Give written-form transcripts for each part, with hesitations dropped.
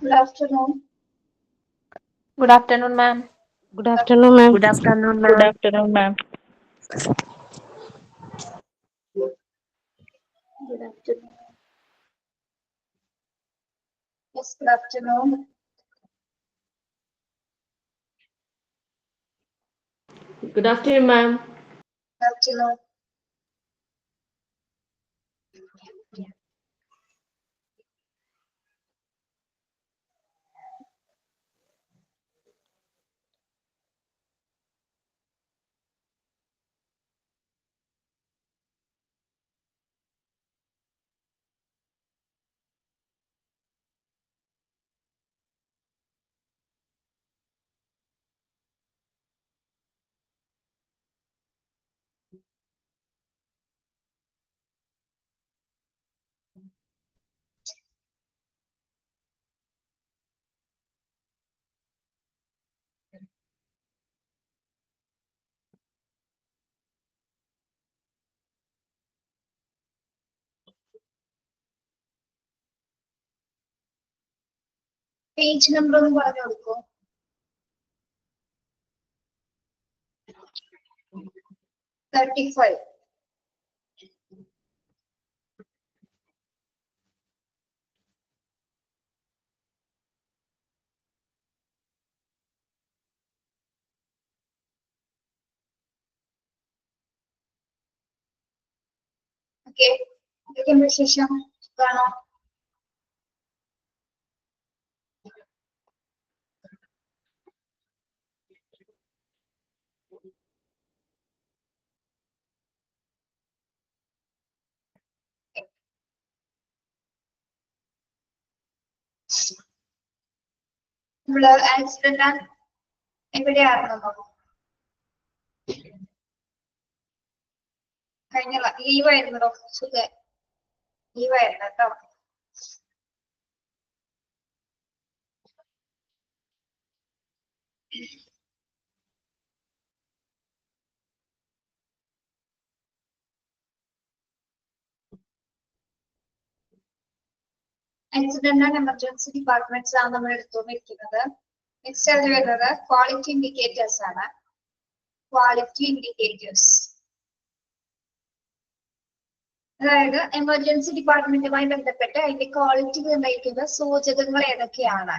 Good afternoon. Good afternoon, ma'am. Good afternoon, ma'am. Good afternoon, Good ma'am. afternoon, ma'am. Good afternoon. Yes, good afternoon. Good afternoon, ma'am. Good afternoon. Page number ഒന്ന് പറഞ്ഞു കൊടുക്കോ? 35. Okay, എന്തൊക്കെയുണ്ട് വിശേഷം? സുഖാണോ? നമ്മള് accident എവിടെയായിരുന്നോ? കഴിഞ്ഞ ലീവായിരുന്നോ? സുഖം, ലീവായിരുന്നു കേട്ടോ. ആക്സിഡന്റ് ആൻഡ് എമർജൻസി ഡിപ്പാർട്ട്മെന്റ്സ് ആണ് നമ്മൾ എടുത്തുകൊണ്ടിരിക്കുന്നത്. നെക്സ്റ്റ് അത് വരുന്നത് ക്വാളിറ്റി ഇൻഡിക്കേറ്റേഴ്സ് ആണ്. ക്വാളിറ്റി ഇൻഡിക്കേറ്റേഴ്സ്, അതായത് എമർജൻസി ഡിപ്പാർട്ട്മെന്റുമായി ബന്ധപ്പെട്ട് അതിന്റെ ക്വാളിറ്റി നിർണ്ണയിക്കുന്ന സൂചകങ്ങൾ ഏതൊക്കെയാണ്?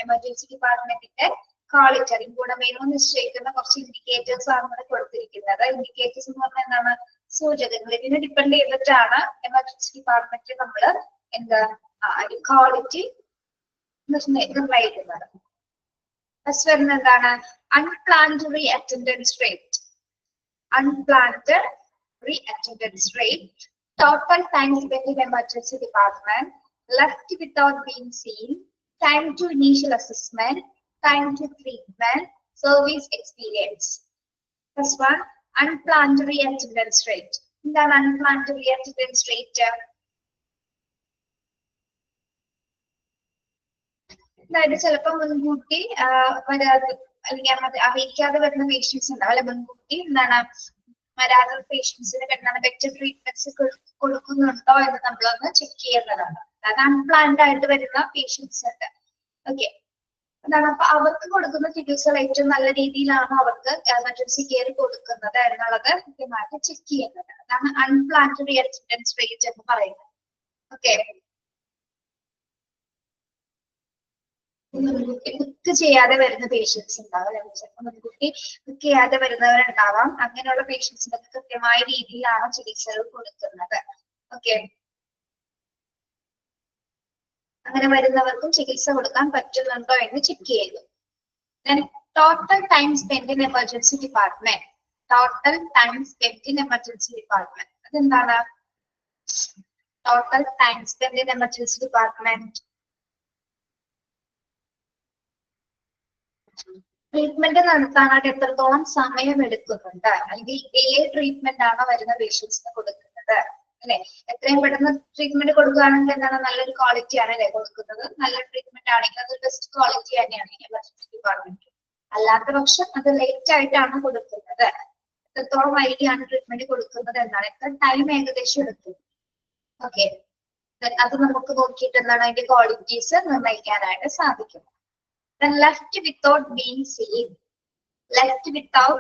എമർജൻസി ഡിപ്പാർട്ട്മെന്റിന്റെ ക്വാളിറ്റി, അതിന് ഗുണമേന്മ നിശ്ചയിക്കുന്ന കുറച്ച് ഇൻഡിക്കേറ്റേഴ്സ് ആണ് ഇവിടെ കൊടുത്തിരിക്കുന്നത്. ഇൻഡിക്കേറ്റേഴ്സ് എന്ന് പറഞ്ഞാൽ എന്താണ്? സൂചകങ്ങൾ. ഇതിനെ ഡിപ്പെൻഡ് ചെയ്തിട്ടാണ് എമർജൻസി ഡിപ്പാർട്ട്മെന്റിൽ നമ്മൾ എന്താ ക്വാളിറ്റി നിർണ്ണയിക്കുന്നത്. ഫസ്റ്റ് വരുന്നത് എന്താണ്? Unplanned re attendance rate. Unplanned re-attendance rate, total time spent in emergency department, left without being seen, time to initial assessment, time to treatment, service experience. First one, unplanned re-attendance rate. എന്താണ് unplanned re-attendance rate? അതായത് ചിലപ്പോൾ മുൻകൂട്ടി വരാതെ അല്ലെങ്കിൽ അറിയിക്കാതെ വരുന്ന patients ഉണ്ടാവും അല്ലെ, മുൻകൂട്ടി എന്താണ് വരാതെ പേഷ്യൻസിന് എന്താണ് ബെറ്റർ ട്രീറ്റ്മെന്റ്സ് കൊടുക്കുന്നുണ്ടോ എന്ന് നമ്മളൊന്ന് ചെക്ക് ചെയ്യുന്നതാണ്. അതായത് അൺപ്ലാൻഡ് ആയിട്ട് വരുന്ന പേഷ്യൻസ് ഉണ്ട്. ഓക്കെ, എന്താണ് അപ്പൊ അവർക്ക് കൊടുക്കുന്ന ചികിത്സകൾ ഏറ്റവും നല്ല രീതിയിലാണോ അവർക്ക് എമർജൻസി കെയർ കൊടുക്കുന്നത് എന്നുള്ളത് കൃത്യമായിട്ട് ചെക്ക് ചെയ്യുന്നത്. അതാണ് അൺപ്ലാൻഡ് റീഅറ്റൻഡൻസ് റേറ്റ് എന്ന് പറയുന്നത്. ഓക്കെ, മുൻകൂട്ടി ബുക്ക് ചെയ്യാതെ വരുന്ന പേഷ്യൻസ് ഉണ്ടാവും, ചിലപ്പോൾ മുൻകൂട്ടി ബുക്ക് ചെയ്യാതെ വരുന്നവരുണ്ടാവാം. അങ്ങനെയുള്ള പേഷ്യൻസിനൊക്കെ കൃത്യമായ രീതിയിലാണ് ചികിത്സകൾ കൊടുക്കുന്നത്. ഓക്കെ, അങ്ങനെ വരുന്നവർക്കും ചികിത്സ കൊടുക്കാൻ പറ്റുന്നുണ്ടോ എന്ന് ചെക്ക് ചെയ്തു. Total time spend in emergency department. Total time spend in emergency department അതെന്താണ്? Total time spend in emergency department treatment നടത്താനായിട്ട് എത്രത്തോളം സമയം എടുക്കുന്നുണ്ട്, അല്ലെങ്കിൽ ഏത് ട്രീറ്റ്മെന്റ് ആണോ വരുന്ന പേഷ്യൻസിന് കൊടുക്കുന്നത് അല്ലെ. എത്രയും പെട്ടെന്ന് ട്രീറ്റ്മെന്റ് കൊടുക്കുകയാണെങ്കിൽ എന്താണ് നല്ലൊരു ക്വാളിറ്റി ആണ് അല്ലെ കൊടുക്കുന്നത്. നല്ല ട്രീറ്റ്മെന്റ് ആണെങ്കിൽ അത് ബെസ്റ്റ് ക്വാളിറ്റി തന്നെയാണ് എമർജൻസി ഡിപ്പാർട്ട്മെന്റ്. അല്ലാത്ത പക്ഷം അത് ലേറ്റ് ആയിട്ടാണ് കൊടുക്കുന്നത്. എത്രത്തോളം വൈകിയാണ് ട്രീറ്റ്മെന്റ് കൊടുക്കുന്നത് എന്നാണ്, എത്ര ടൈം ഏകദേശം എടുക്കും. ഓക്കെ, അത് നമുക്ക് നോക്കിയിട്ട് എന്താണ് അതിന്റെ ക്വാളിറ്റീസ് നിർണ്ണയിക്കാനായിട്ട് സാധിക്കും. Then left without being seen. Left without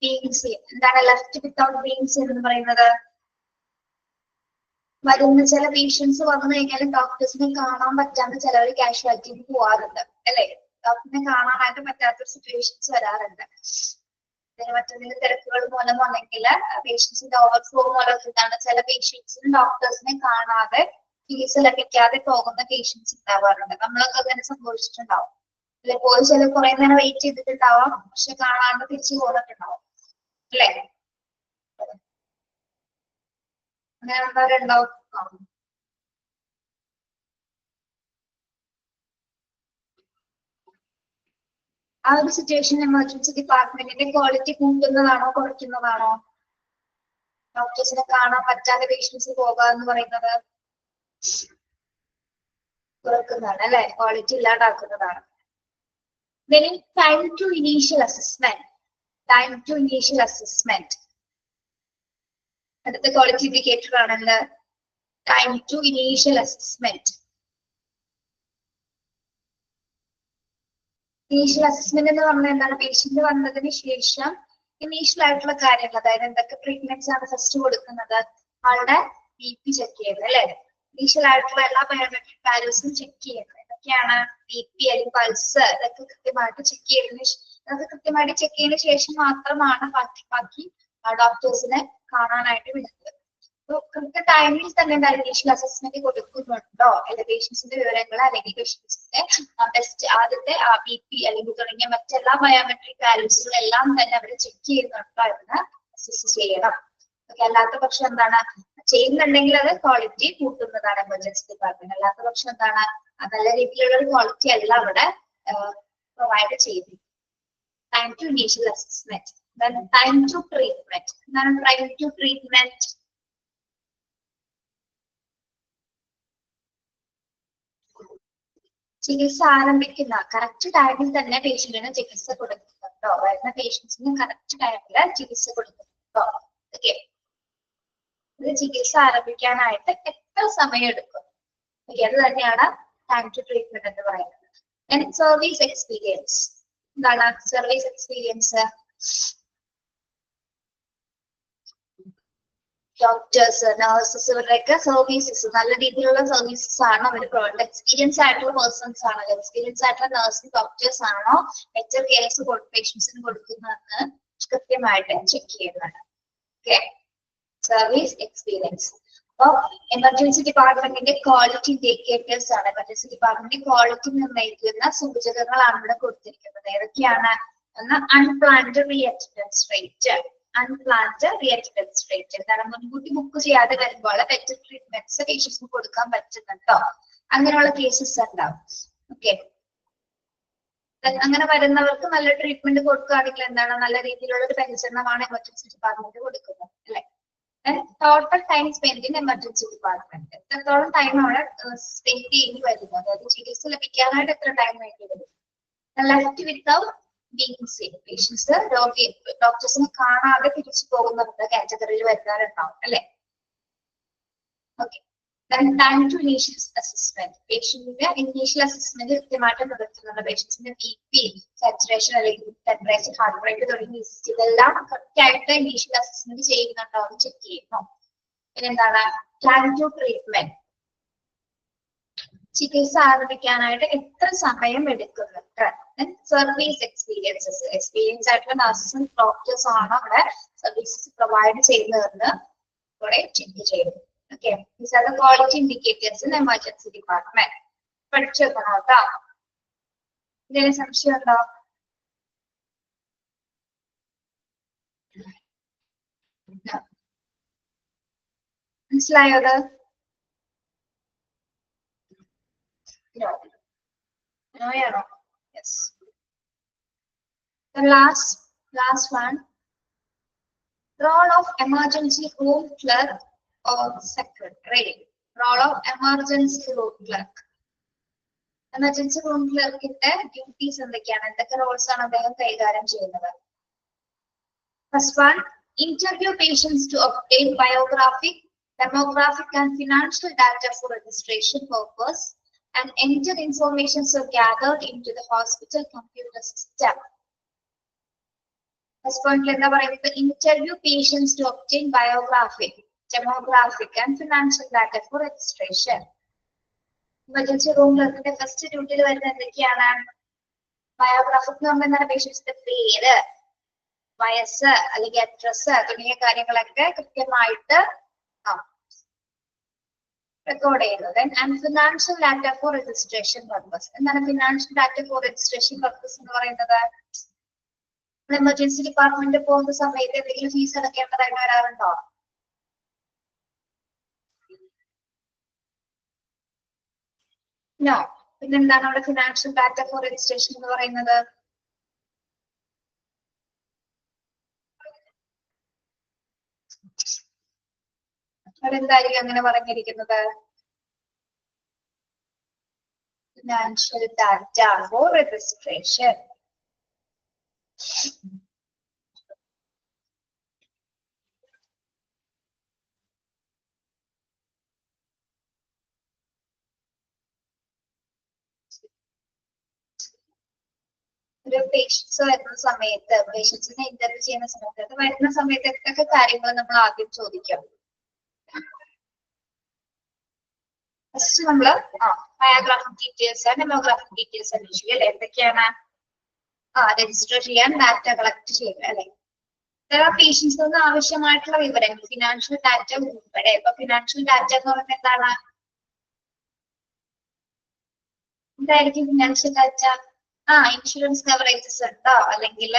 being seen. എന്താണ് left without being seen എന്ന് പറയുന്നത്? വരുന്ന ചില പേഷ്യൻസ് വന്നു കഴിഞ്ഞാൽ ഡോക്ടേഴ്സിനെ കാണാൻ പറ്റാണ്ട് ചിലവർ കാഷ്വാലിറ്റിയിൽ പോവാറുണ്ട് അല്ലെ? ഡോക്ടറിനെ കാണാനായിട്ട് പറ്റാത്ത സിറ്റുവേഷൻസ് വരാറുണ്ട്. മറ്റെന്തെങ്കിലും തിരക്കുകൾ മൂലം അല്ലെങ്കിൽ പേഷ്യൻസിന്റെ ഓവർഫ്ലോ മൂലം എന്താണ് ചില പേഷ്യൻസിന് ഡോക്ടേഴ്സിനെ കാണാതെ ചികിത്സ ലഭിക്കാതെ പോകുന്ന പേഷ്യൻസ് ഉണ്ടാവാറുണ്ട്. നമ്മളൊക്കെ അങ്ങനെ സംഭവിച്ചിട്ടുണ്ടാവും അല്ലെ? പോയി ചില കുറെ നേരം വെയിറ്റ് ചെയ്തിട്ടുണ്ടാവാം, പക്ഷെ കാണാണ്ട് തിരിച്ചു പോന്നിട്ടുണ്ടാവും അല്ലെ? അങ്ങനെ ഉള്ളവരുണ്ടാവും. ആ ഒരു സിറ്റുവേഷൻ എമർജൻസി ഡിപ്പാർട്ട്മെന്റിന്റെ ക്വാളിറ്റി കൂട്ടുന്നതാണോ കുറയ്ക്കുന്നതാണോ? ഡോക്ടേഴ്സിനെ കാണാൻ പറ്റാതെ പേഷ്യൻസ് പോകുക എന്ന് പറയുന്നത് കുറക്കുന്നതാണ് അല്ലെ? Quality ഇല്ലാണ്ടാക്കുന്നതാണ്. Then time to initial assessment. Time to initial assessment. അടുത്ത ക്വാളിറ്റി ഇൻഡിക്കേറ്റർ ആണല്ലോ time to initial assessment. Initial assessment എന്ന് പറഞ്ഞാൽ എന്താണ്? പേഷ്യന്റ് വന്നതിന് ശേഷം ഇനീഷ്യൽ ആയിട്ടുള്ള കാര്യങ്ങൾ, അതായത് എന്തൊക്കെ ട്രീറ്റ്മെന്റ്സ് ആണ് ഫസ്റ്റ് കൊടുക്കുന്നത്, ആളുടെ BP ചെക്ക് ചെയ്യുന്നത് അല്ലെ? ഇനീഷ്യൽ ആയിട്ടുള്ള എല്ലാ ബയോമെട്രിക് വാല്യൂസും ചെക്ക് ചെയ്യുന്നത്. ഇതൊക്കെയാണ് BP അല്ലെങ്കിൽ പൾസ്, ഇതൊക്കെ കൃത്യമായിട്ട് ചെക്ക് ചെയ്തതിന് ശേഷം മാത്രമാണ് ബാക്കി ഡോക്ടേഴ്സിനെ കാണാനായിട്ട് വിടുന്നത്. കൃത്യ ടൈമിൽ തന്നെ ഇനീഷ്യൽ അസസ്മെന്റ് കൊടുക്കുന്നുണ്ടോ, അല്ലെങ്കിൽ പേഷ്യൻസിന്റെ വിവരങ്ങൾ അല്ലെങ്കിൽ പേഷ്യൻസിന്റെ ബെസ്റ്റ് ആദ്യത്തെ BP അല്ലെങ്കിൽ തുടങ്ങിയ മറ്റെല്ലാ ബയോമെട്രിക് വാല്യൂസുകളും എല്ലാം തന്നെ അവർ ചെക്ക് ചെയ്യുന്നുണ്ടോ എന്ന് അസസ് ചെയ്യണം. അല്ലാത്ത പക്ഷം എന്താണ് ചെയ്യുന്നുണ്ടെങ്കിൽ അത് ക്വാളിറ്റി കൂട്ടുന്നതാണ് എമർജൻസി ഡിപ്പാർട്ട്മെന്റ്. അല്ലാത്ത പക്ഷം എന്താണ് നല്ല രീതിയിലുള്ള ഒരു ക്വാളിറ്റി അല്ല അവിടെ പ്രൊവൈഡ് ചെയ്യുന്നത്. Time to initial assessment. Then time to treatment. എന്താണ് time to treatment? ചികിത്സ ആരംഭിക്കുന്ന കറക്റ്റ് ടൈമിൽ തന്നെ പേഷ്യന്റിന് ചികിത്സ കൊടുക്കുന്നുണ്ടോ? വരുന്ന പേഷ്യൻസിന് കറക്റ്റ് ടൈമില് ചികിത്സ കൊടുക്കുന്നുണ്ടോ? ഓക്കെ, ഇത് ചികിത്സ ആരംഭിക്കാനായിട്ട് എത്ര സമയം എടുക്കും? ഓക്കെ, അത് തന്നെയാണ് ടൈം ടു ട്രീറ്റ്മെന്റ് എന്ന് പറയുന്നത്. Service experience. എന്താണ് സർവീസ് എക്സ്പീരിയൻസ്? ഡോക്ടേഴ്സ്, നഴ്സസ് ഇവരുടെയൊക്കെ സർവീസസ് നല്ല രീതിയിലുള്ള സർവീസസ് ആണ് അവർ പ്രൊവൈഡ്. എക്സ്പീരിയൻസ് ആയിട്ടുള്ള പേഴ്സൺസ് ആണോ, എക്സ്പീരിയൻസ് ആയിട്ടുള്ള നഴ്സിംഗ് ഡോക്ടേഴ്സ് ആണോ ബെറ്റർ കെയർസ് പേഷ്യൻസിന് കൊടുക്കുന്നതെന്ന് കൃത്യമായിട്ട് ചെക്ക് ചെയ്യുന്നുണ്ട്. Okay, service experience. അപ്പൊ എമർജൻസി ഡിപ്പാർട്ട്മെന്റിന്റെ ക്വാളിറ്റി ഇൻഡിക്കേറ്റേഴ്സ് ആണ്. എമർജൻസി ഡിപ്പാർട്ട്മെന്റ് ക്വാളിറ്റി നിർണ്ണയിക്കുന്ന സൂചകങ്ങളാണ് ഇവിടെ കൊടുത്തിരിക്കുന്നത്. ഏതൊക്കെയാണ്? ഒന്ന് അൺപ്ലാൻഡ് റീഅറ്റൻഡൻസ് റേറ്റ്. അൺപ്ലാൻഡ് റീഅറ്റൻഡൻസ് റേറ്റ് എന്താണ്? മുൻകൂട്ടി ബുക്ക് ചെയ്യാതെ വരുമ്പോൾ ബെറ്റർ ട്രീറ്റ്മെന്റ്സ് പേഷ്യൻസിന് കൊടുക്കാൻ പറ്റുന്നുണ്ടോ? അങ്ങനെയുള്ള കേസസ് ഉണ്ടാവും. ഓക്കെ, അങ്ങനെ വരുന്നവർക്ക് നല്ല ട്രീറ്റ്മെന്റ് കൊടുക്കുകയാണെങ്കിൽ എന്താണ് നല്ല രീതിയിലുള്ള ഒരു പരിചരണമാണ് എമർജൻസി ഡിപ്പാർട്ട്മെന്റ് കൊടുക്കുന്നത് അല്ലെ? Total time spend in emergency department. എത്രത്തോളം ടൈം അവിടെ സ്പെൻഡ് ചെയ്യേണ്ടി വരുന്നു, അതായത് ചികിത്സ ലഭിക്കാനായിട്ട് എത്ര ടൈം വേണ്ടി വരും? Left without being seen. Patients ഡോക്ടേഴ്സിനെ കാണാതെ തിരിച്ചു പോകുന്നവരുടെ കാറ്റഗറിയിൽ വരുന്നവരുണ്ടാവും അല്ലെ? Okay, time to initial assessment. പേഷ്യന്റിന്റെ ഇനീഷ്യൽ അസസ്മെന്റ് കൃത്യമായിട്ട് നടത്തുന്നുണ്ട്. പേഷ്യൻസിന്റെ BP, സാച്ചുറേഷൻ അല്ലെങ്കിൽ ടെമ്പറേച്ചർ, ഹാർട്ട് റേറ്റ് തുടങ്ങിയ ഇതെല്ലാം കറക്റ്റായിട്ട് ഇനീഷ്യൽ അസസ്മെന്റ് ചെയ്യുന്നുണ്ടോ എന്ന് ചെക്ക് ചെയ്യുന്നു. പിന്നെന്താണ് ടൈം ടു ട്രീറ്റ്മെന്റ്? ചികിത്സ ആരംഭിക്കാനായിട്ട് എത്ര സമയം എടുക്കുന്നുണ്ട്? Service experiences. എക്സ്പീരിയൻസ് ആയിട്ടുള്ള നഴ്സസും ഡോക്ടേഴ്സ് ആണ് അവിടെ സർവീസസ് പ്രൊവൈഡ് ചെയ്യുന്നതെന്ന് ഇവിടെ ചെക്ക് ചെയ്യുന്നു. Okay, these are the quality indicators in emergency department. പഠിച്ചു വെക്കണം കേട്ടോ. ഇതിന് സംശയം ഉണ്ടോ? മനസ്സിലായോ അത്? നോയാണോ? Yes. The last one. Role of emergency room clerk or secretary. Role of emergency room clerk. Emergency room clerkന്റെ duties എന്തൊക്കെയാണ്? എന്തൊക്കെ roles ആണ് അദ്ദേഹം കൈകാര്യം ചെയ്യുന്നത്? First one, interview patients to obtain biographic, demographic and financial data for registration purpose, and entered information are gathered into the hospital computer system. First point, interview patients to obtain biographic, demographic, and financial data for registration. Emergency room first duty biographic patients പേര്, വയസ്സ് അല്ലെങ്കിൽ address തുടങ്ങിയ കാര്യങ്ങളൊക്കെ കൃത്യമായിട്ട് record ചെയ്യുന്നത്. And financial data for registration purpose. എന്താണ് financial data for registration purpose എന്ന് പറയുന്നത്? എമർജൻസി ഡിപ്പാർട്ട്മെന്റിൽ പോകുന്ന സമയത്ത് എന്തെങ്കിലും ഫീസ് അടയ്ക്കേണ്ടതായിട്ട് വരാറുണ്ടോ? നോ. പിന്നെന്താണ് അവിടെ ഫിനാൻഷ്യൽ ഡാറ്റ ഫോർ രജിസ്ട്രേഷൻ എന്ന് പറയുന്നത്? അതെന്തായിരിക്കും അങ്ങനെ പറഞ്ഞിരിക്കുന്നത്? Financial data for registration. ഒരു പേഷ്യൻസ് വരുന്ന സമയത്ത്, പേഷ്യൻസിനെ ഇന്റർവ്യൂ ചെയ്യുന്ന സമയത്ത്, വരുന്ന സമയത്ത് എന്തൊക്കെ കാര്യങ്ങൾ നമ്മൾ ആദ്യം ചോദിക്കാം? ഫസ്റ്റ് നമ്മള് ബയോഗ്രാഫിക് ഡീറ്റെയിൽസ്, ഡെമോഗ്രാഫിക് ഡീറ്റെയിൽസ് അന്വേഷിക്കുക അല്ലെ? എന്തൊക്കെയാണ്? രജിസ്റ്റർ ചെയ്യാൻ, ഡാറ്റ കളക്ട് ചെയ്യുക അല്ലെ? പേഷ്യൻസിൽ നിന്ന് ആവശ്യമായിട്ടുള്ള വിവരങ്ങൾ, ഫിനാൻഷ്യൽ ഡാറ്റ ഉൾപ്പെടെ. ഇപ്പൊ ഫിനാൻഷ്യൽ ഡാറ്റ എന്ന് പറയുന്നത് എന്താണ്? എന്തായിരിക്കും ഫിനാൻഷ്യൽ ഡാറ്റ? ഇൻഷുറൻസ് കവറേജസ് ഉണ്ടോ, അല്ലെങ്കിൽ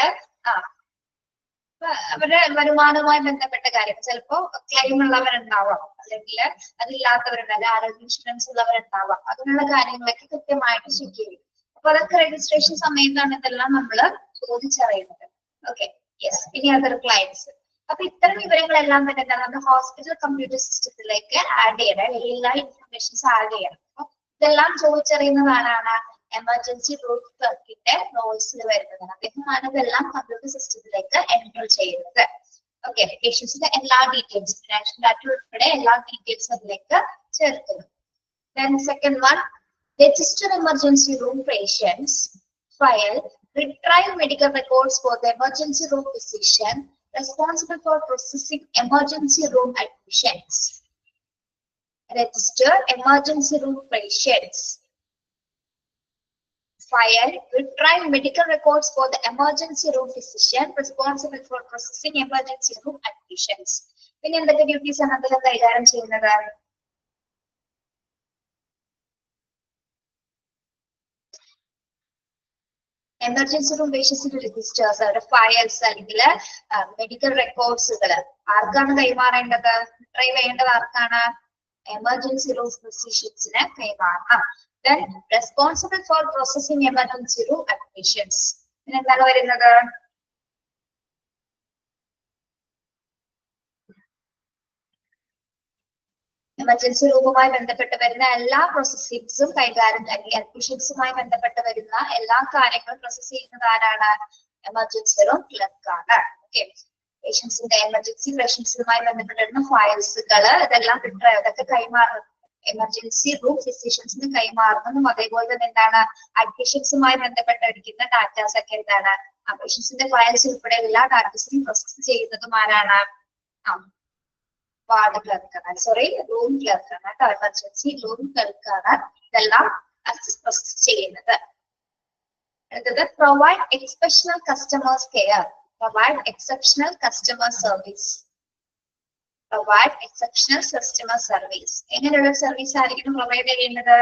അവരുടെ വരുമാനവുമായി ബന്ധപ്പെട്ട കാര്യം, ചിലപ്പോ ക്ലെയിം ഉള്ളവരുണ്ടാവാം, അല്ലെങ്കിൽ അതില്ലാത്തവരുണ്ടാവും, ആരോഗ്യ ഇൻഷുറൻസ് ഉള്ളവരുണ്ടാവാം. അങ്ങനെയുള്ള കാര്യങ്ങളൊക്കെ കൃത്യമായിട്ട് ചെക്ക് ചെയ്യും. അപ്പൊ അതൊക്കെ രജിസ്ട്രേഷൻ സമയത്താണ് ഇതെല്ലാം നമ്മൾ ചോദിച്ചറിയുന്നത്. Okay, yes. ഇനി അതർ ക്ലയൻസ്. അപ്പൊ ഇത്തരം വിവരങ്ങളെല്ലാം തന്നെ എന്താണ് നമ്മുടെ ഹോസ്പിറ്റൽ കമ്പ്യൂട്ടർ സിസ്റ്റത്തിലേക്ക് ആഡ് ചെയ്യണം, എല്ലാ ഇൻഫർമേഷൻസ് ആഡ് ചെയ്യണം. അപ്പൊ ഇതെല്ലാം ചോദിച്ചറിയുന്നതാണ് എമർജൻസി റൂം ക്ലർക്കിന്റെ റോൾസിൽ വരുന്നതാണ്. അദ്ദേഹമാണ് ഇതെല്ലാം കമ്പ്യൂട്ടർ സിസ്റ്റത്തിലേക്ക് എൻറർ ചെയ്യുന്നത്. ഓക്കെ, പേഷ്യൻസിന്റെ എല്ലാ ഡീറ്റെയിൽസ്, ഫിനാൻഷ്യൽ ഡാറ്റ ഉൾപ്പെടെ എല്ലാ ഡീറ്റെയിൽസും അതിലേക്ക് ചേർക്കുന്നു. Then second one, register emergency room patients, file, retrieve medical records for the emergency room physician responsible for processing emergency room admissions. Register emergency room patients, file, retrieve medical records for the emergency room physician responsible for processing emergency room admissions. പിന്നെ എന്തൊക്കെ duties ആണ് അദ്ദേഹം കൈകാര്യം ചെയ്യുന്നത്? Emergency room പേഷ്യൻസിന്റെ registers, അവരുടെ files അല്ലെങ്കിൽ medical റെക്കോർഡ്സുകൾ ആർക്കാണ് കൈമാറേണ്ടത്? Retrieve ചെയ്യേണ്ടത് ആർക്കാണ്? എമർജൻസി റൂം ഫിസിഷ്യൻസിന് കൈമാറണം. Then responsible for processing emergency room admissions. പിന്നെ എന്താണ് വരുന്നത്? എമർജൻസി റൂമുമായി ബന്ധപ്പെട്ട് വരുന്ന എല്ലാ പ്രോസസ്സിംഗ്സും കൈകാര്യം, അല്ലെങ്കിൽ അഡ്മിഷൻസുമായി ബന്ധപ്പെട്ട് വരുന്ന എല്ലാ കാര്യങ്ങളും പ്രോസസ് ചെയ്യുന്നത് ആരാണ്? എമർജൻസി റൂം ക്ലർക്കാണ്. ഓക്കെ, പേഷ്യൻസിന്റെ എമർജൻസി പേഷ്യൻസുമായി ബന്ധപ്പെട്ടിരുന്ന ഫയൽസുകൾ ഇതെല്ലാം അതൊക്കെ കൈമാറുന്നത് എമർജൻസി റൂം ഫിസിഷ്യൻസിന് കൈമാറുന്നതും, അതേപോലെ തന്നെ എന്താണ് അഡ്മിഷൻസുമായി ബന്ധപ്പെട്ടിരിക്കുന്ന ഡാറ്റാസ് ഒക്കെ എന്താണ് പേഷ്യൻസിന്റെ ഫയൽസ് ഉൾപ്പെടെ എല്ലാ ഡാറ്റാസും പ്രോസസ് ചെയ്യുന്നതും ആരാണ്? വാർഡ് ക്ലർക്കാണ്, സോറി റൂം ക്ലർക്കാണ് കേട്ടോ. എമർജൻസി റൂം ക്ലർക്കാണ് ഇതെല്ലാം പ്രോസസ് ചെയ്യുന്നത്. അടുത്തത് provide exceptional customers care, provide exceptional customer service. Provide exceptional customer service. എങ്ങനെയുള്ള സർവീസ് ആയിരിക്കണം പ്രൊവൈഡ് ചെയ്യേണ്ടത്?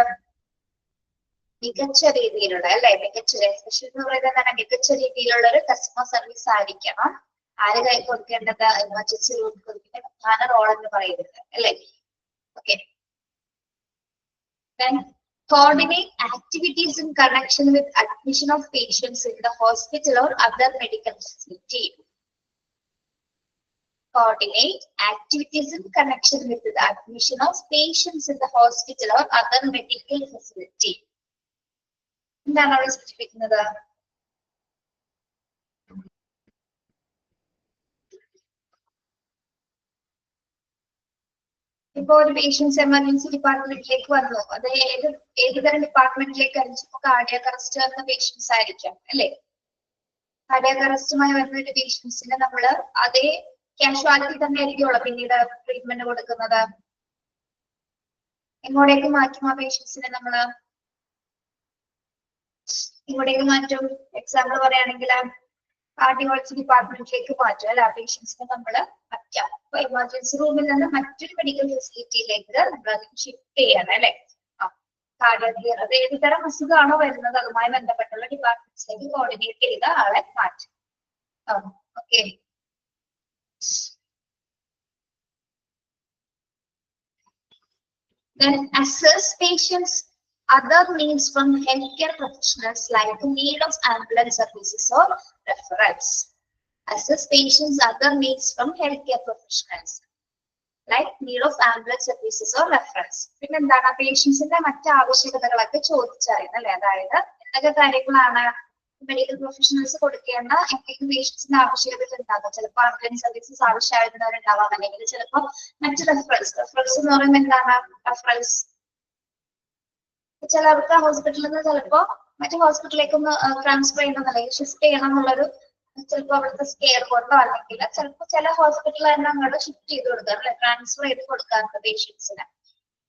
മികച്ച രീതിയിലുള്ള അല്ലെ, മികച്ച എസ്പെഷ്യൽ എന്ന് പറയുന്നത് എന്താണ്? മികച്ച രീതിയിലുള്ള ഒരു കസ്റ്റമർ സർവീസ് ആയിരിക്കണം. ആര് കൈ കൊടുക്കേണ്ടത്? എമർജൻസി റൂം കൊടുക്കേണ്ട പ്രധാന റോൾ എന്ന് പറയുന്നത് അല്ലെ. Okay, then coordinate activities in connection with admission of patients in the hospital or other medical facility. Coordinate activities in connection with the admission of patients in the hospital or other medical facility. എന്താണ് അവിടെ സൂചിപ്പിക്കുന്നത്? ഇപ്പൊ ഒരു patients emergency ഡിപ്പാർട്ട്മെന്റിലേക്ക് വന്നു, അത് ഏതുതരം ഡിപ്പാർട്ട്മെന്റിലേക്ക് അയച്ചപ്പോ cardiac arrest വരുന്ന patients ആയിരിക്കാം അല്ലെ. കാർഡിയാക് അറസ്റ്റുമായി വരുന്ന ഒരു പേഷ്യൻസിന് നമ്മൾ അതേ കാഷ്വാലിറ്റി തന്നെ ആയിരിക്കുമല്ലോ പിന്നീട് ട്രീറ്റ്മെന്റ് കൊടുക്കുന്നത്. എങ്ങോട്ടേക്ക് മാറ്റും ആ പേഷ്യൻസിനെ നമ്മള്? ഇങ്ങോട്ടേക്ക് മാറ്റും. എക്സാമ്പിൾ പറയുകയാണെങ്കിൽ കാർഡിയോളജി ഡിപ്പാർട്ട്മെന്റിലേക്ക് മാറ്റും അല്ലെ. ആ പേഷ്യൻസിനെ നമ്മൾ മാറ്റാം. അപ്പൊ എമർജൻസി റൂമിൽ നിന്ന് മറ്റൊരു മെഡിക്കൽ ഫെസിലിറ്റിയിലേക്ക് നമ്മൾ ഷിഫ്റ്റ് ചെയ്യണം അല്ലെ. കാർഡിയോ അത് ഏത് തരം അസുഖമാണോ വരുന്നത് അതുമായി ബന്ധപ്പെട്ടുള്ള ഡിപ്പാർട്ട്മെന്റ്സിലേക്ക് കോർഡിനേറ്റ് ചെയ്ത ആളെ മാറ്റും. Okay. Then assess patients' other needs from healthcare professionals like the need of ambulance services or referrals. Assess patients' other needs from healthcare professionals like need of ambulance services or referrals. പിന്നെ എന്താണ് പേഷ്യൻസിന്റെ മറ്റു ആവശ്യകതകളൊക്കെ ചോദിച്ചറിയുന്നത് അല്ലെ. അതായത് എന്തൊക്കെ കാര്യങ്ങളാണ് medical professionals കൊടുക്കേണ്ട എന്തെങ്കിലും പേഷ്യൻസിന്റെ ആവശ്യകതകൾ ഉണ്ടാകും. ചിലപ്പോൾ ആംബുലൻസ് സർവീസസ് ആവശ്യമായിരുന്നവരുണ്ടാവാം, അല്ലെങ്കിൽ ചിലപ്പോൾ മറ്റു റെഫറൽസ് എന്ന് പറയുമ്പോൾ എന്താണ് റെഫറൽസ്. ചിലർക്ക് ഹോസ്പിറ്റലിൽ നിന്ന് ചിലപ്പോ മറ്റു ഹോസ്പിറ്റലിലേക്ക് ഒന്ന് ട്രാൻസ്ഫർ ചെയ്യണം അല്ലെങ്കിൽ ഷിഫ്റ്റ് ചെയ്യണം എന്നുള്ളൊരു ചിലപ്പോൾ അവിടുത്തെ സ്കെയർ കൊണ്ടോ അല്ലെങ്കിൽ ചിലപ്പോൾ ചില ഹോസ്പിറ്റലിൽ തന്നെ അങ്ങോട്ട് ഷിഫ്റ്റ് ചെയ്ത് കൊടുക്കാം അല്ലെ, ട്രാൻസ്ഫർ ചെയ്ത് കൊടുക്കാറുണ്ട് പേഷ്യൻസിന്.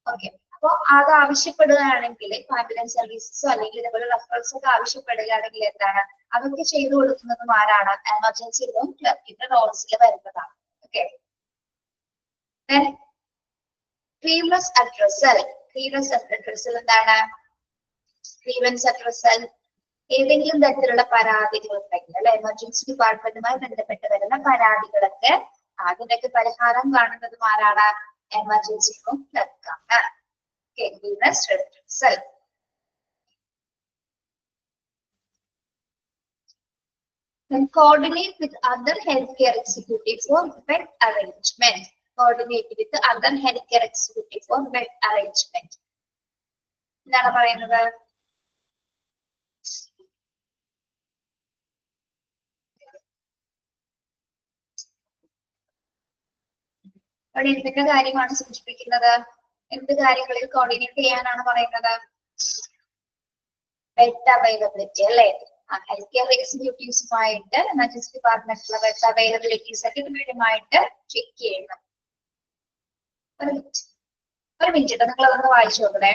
ഓക്കെ. അപ്പൊ അത് ആവശ്യപ്പെടുകയാണെങ്കിൽ ആംബുലൻസ് സർവീസസോ അല്ലെങ്കിൽ ഇതേപോലെ റെഫറൽസ് ഒക്കെ ആവശ്യപ്പെടുകയാണെങ്കിൽ എന്താണ് അതൊക്കെ ചെയ്തു കൊടുക്കുന്നതും ആരാണ്? എമർജൻസി റൂം ക്ലർക്കിന്റെ റോൾസിൽ വരുന്നതാണ്. ഓക്കെ. ഗ്രീവൻസ് അഡ്രസൽ. ഗ്രീവൻസ് അഡ്രസൽ എന്താണ്? ഗ്രീവൻസ് അഡ്രസൽ ഏതെങ്കിലും തരത്തിലുള്ള പരാതികൾ ഉണ്ടെങ്കിൽ അല്ലെ, എമർജൻസി ഡിപ്പാർട്ട്മെന്റുമായി ബന്ധപ്പെട്ട് വരുന്ന പരാതികളൊക്കെ അതിനൊക്കെ പരിഹാരം കാണുന്നതും ആരാണ്? എമർജൻസി റൂം ക്ലർക്കാണ്. Grievance redressal. Then coordinate with other healthcare executives for bed arrangement. Coordinate with other healthcare executives for bed arrangement. എന്താണ് പറയുന്നത്? അവിടെ എന്തൊക്കെ കാര്യമാണ് സൂചിപ്പിക്കുന്നത്? എന്ത് കാര്യങ്ങളിൽ കോർഡിനേറ്റ് ചെയ്യാനാണ് പറയുന്നത്? ബെഡ് അവൈലബിലിറ്റി അല്ലെ. ഹെൽത്ത് കെയർ എക്സിക്യൂട്ടീവ്സുമായിട്ട് എമർജൻസി ഡിപ്പാർട്ട്മെന്റിലെ ബെഡ് അവൈലബിലിറ്റീസ് ഒക്കെ കൃത്യമായിട്ട് ചെക്ക് ചെയ്യണം. ഒരു മിനിറ്റ് നിങ്ങൾ അതൊന്ന് വായിച്ചു നോക്കണേ.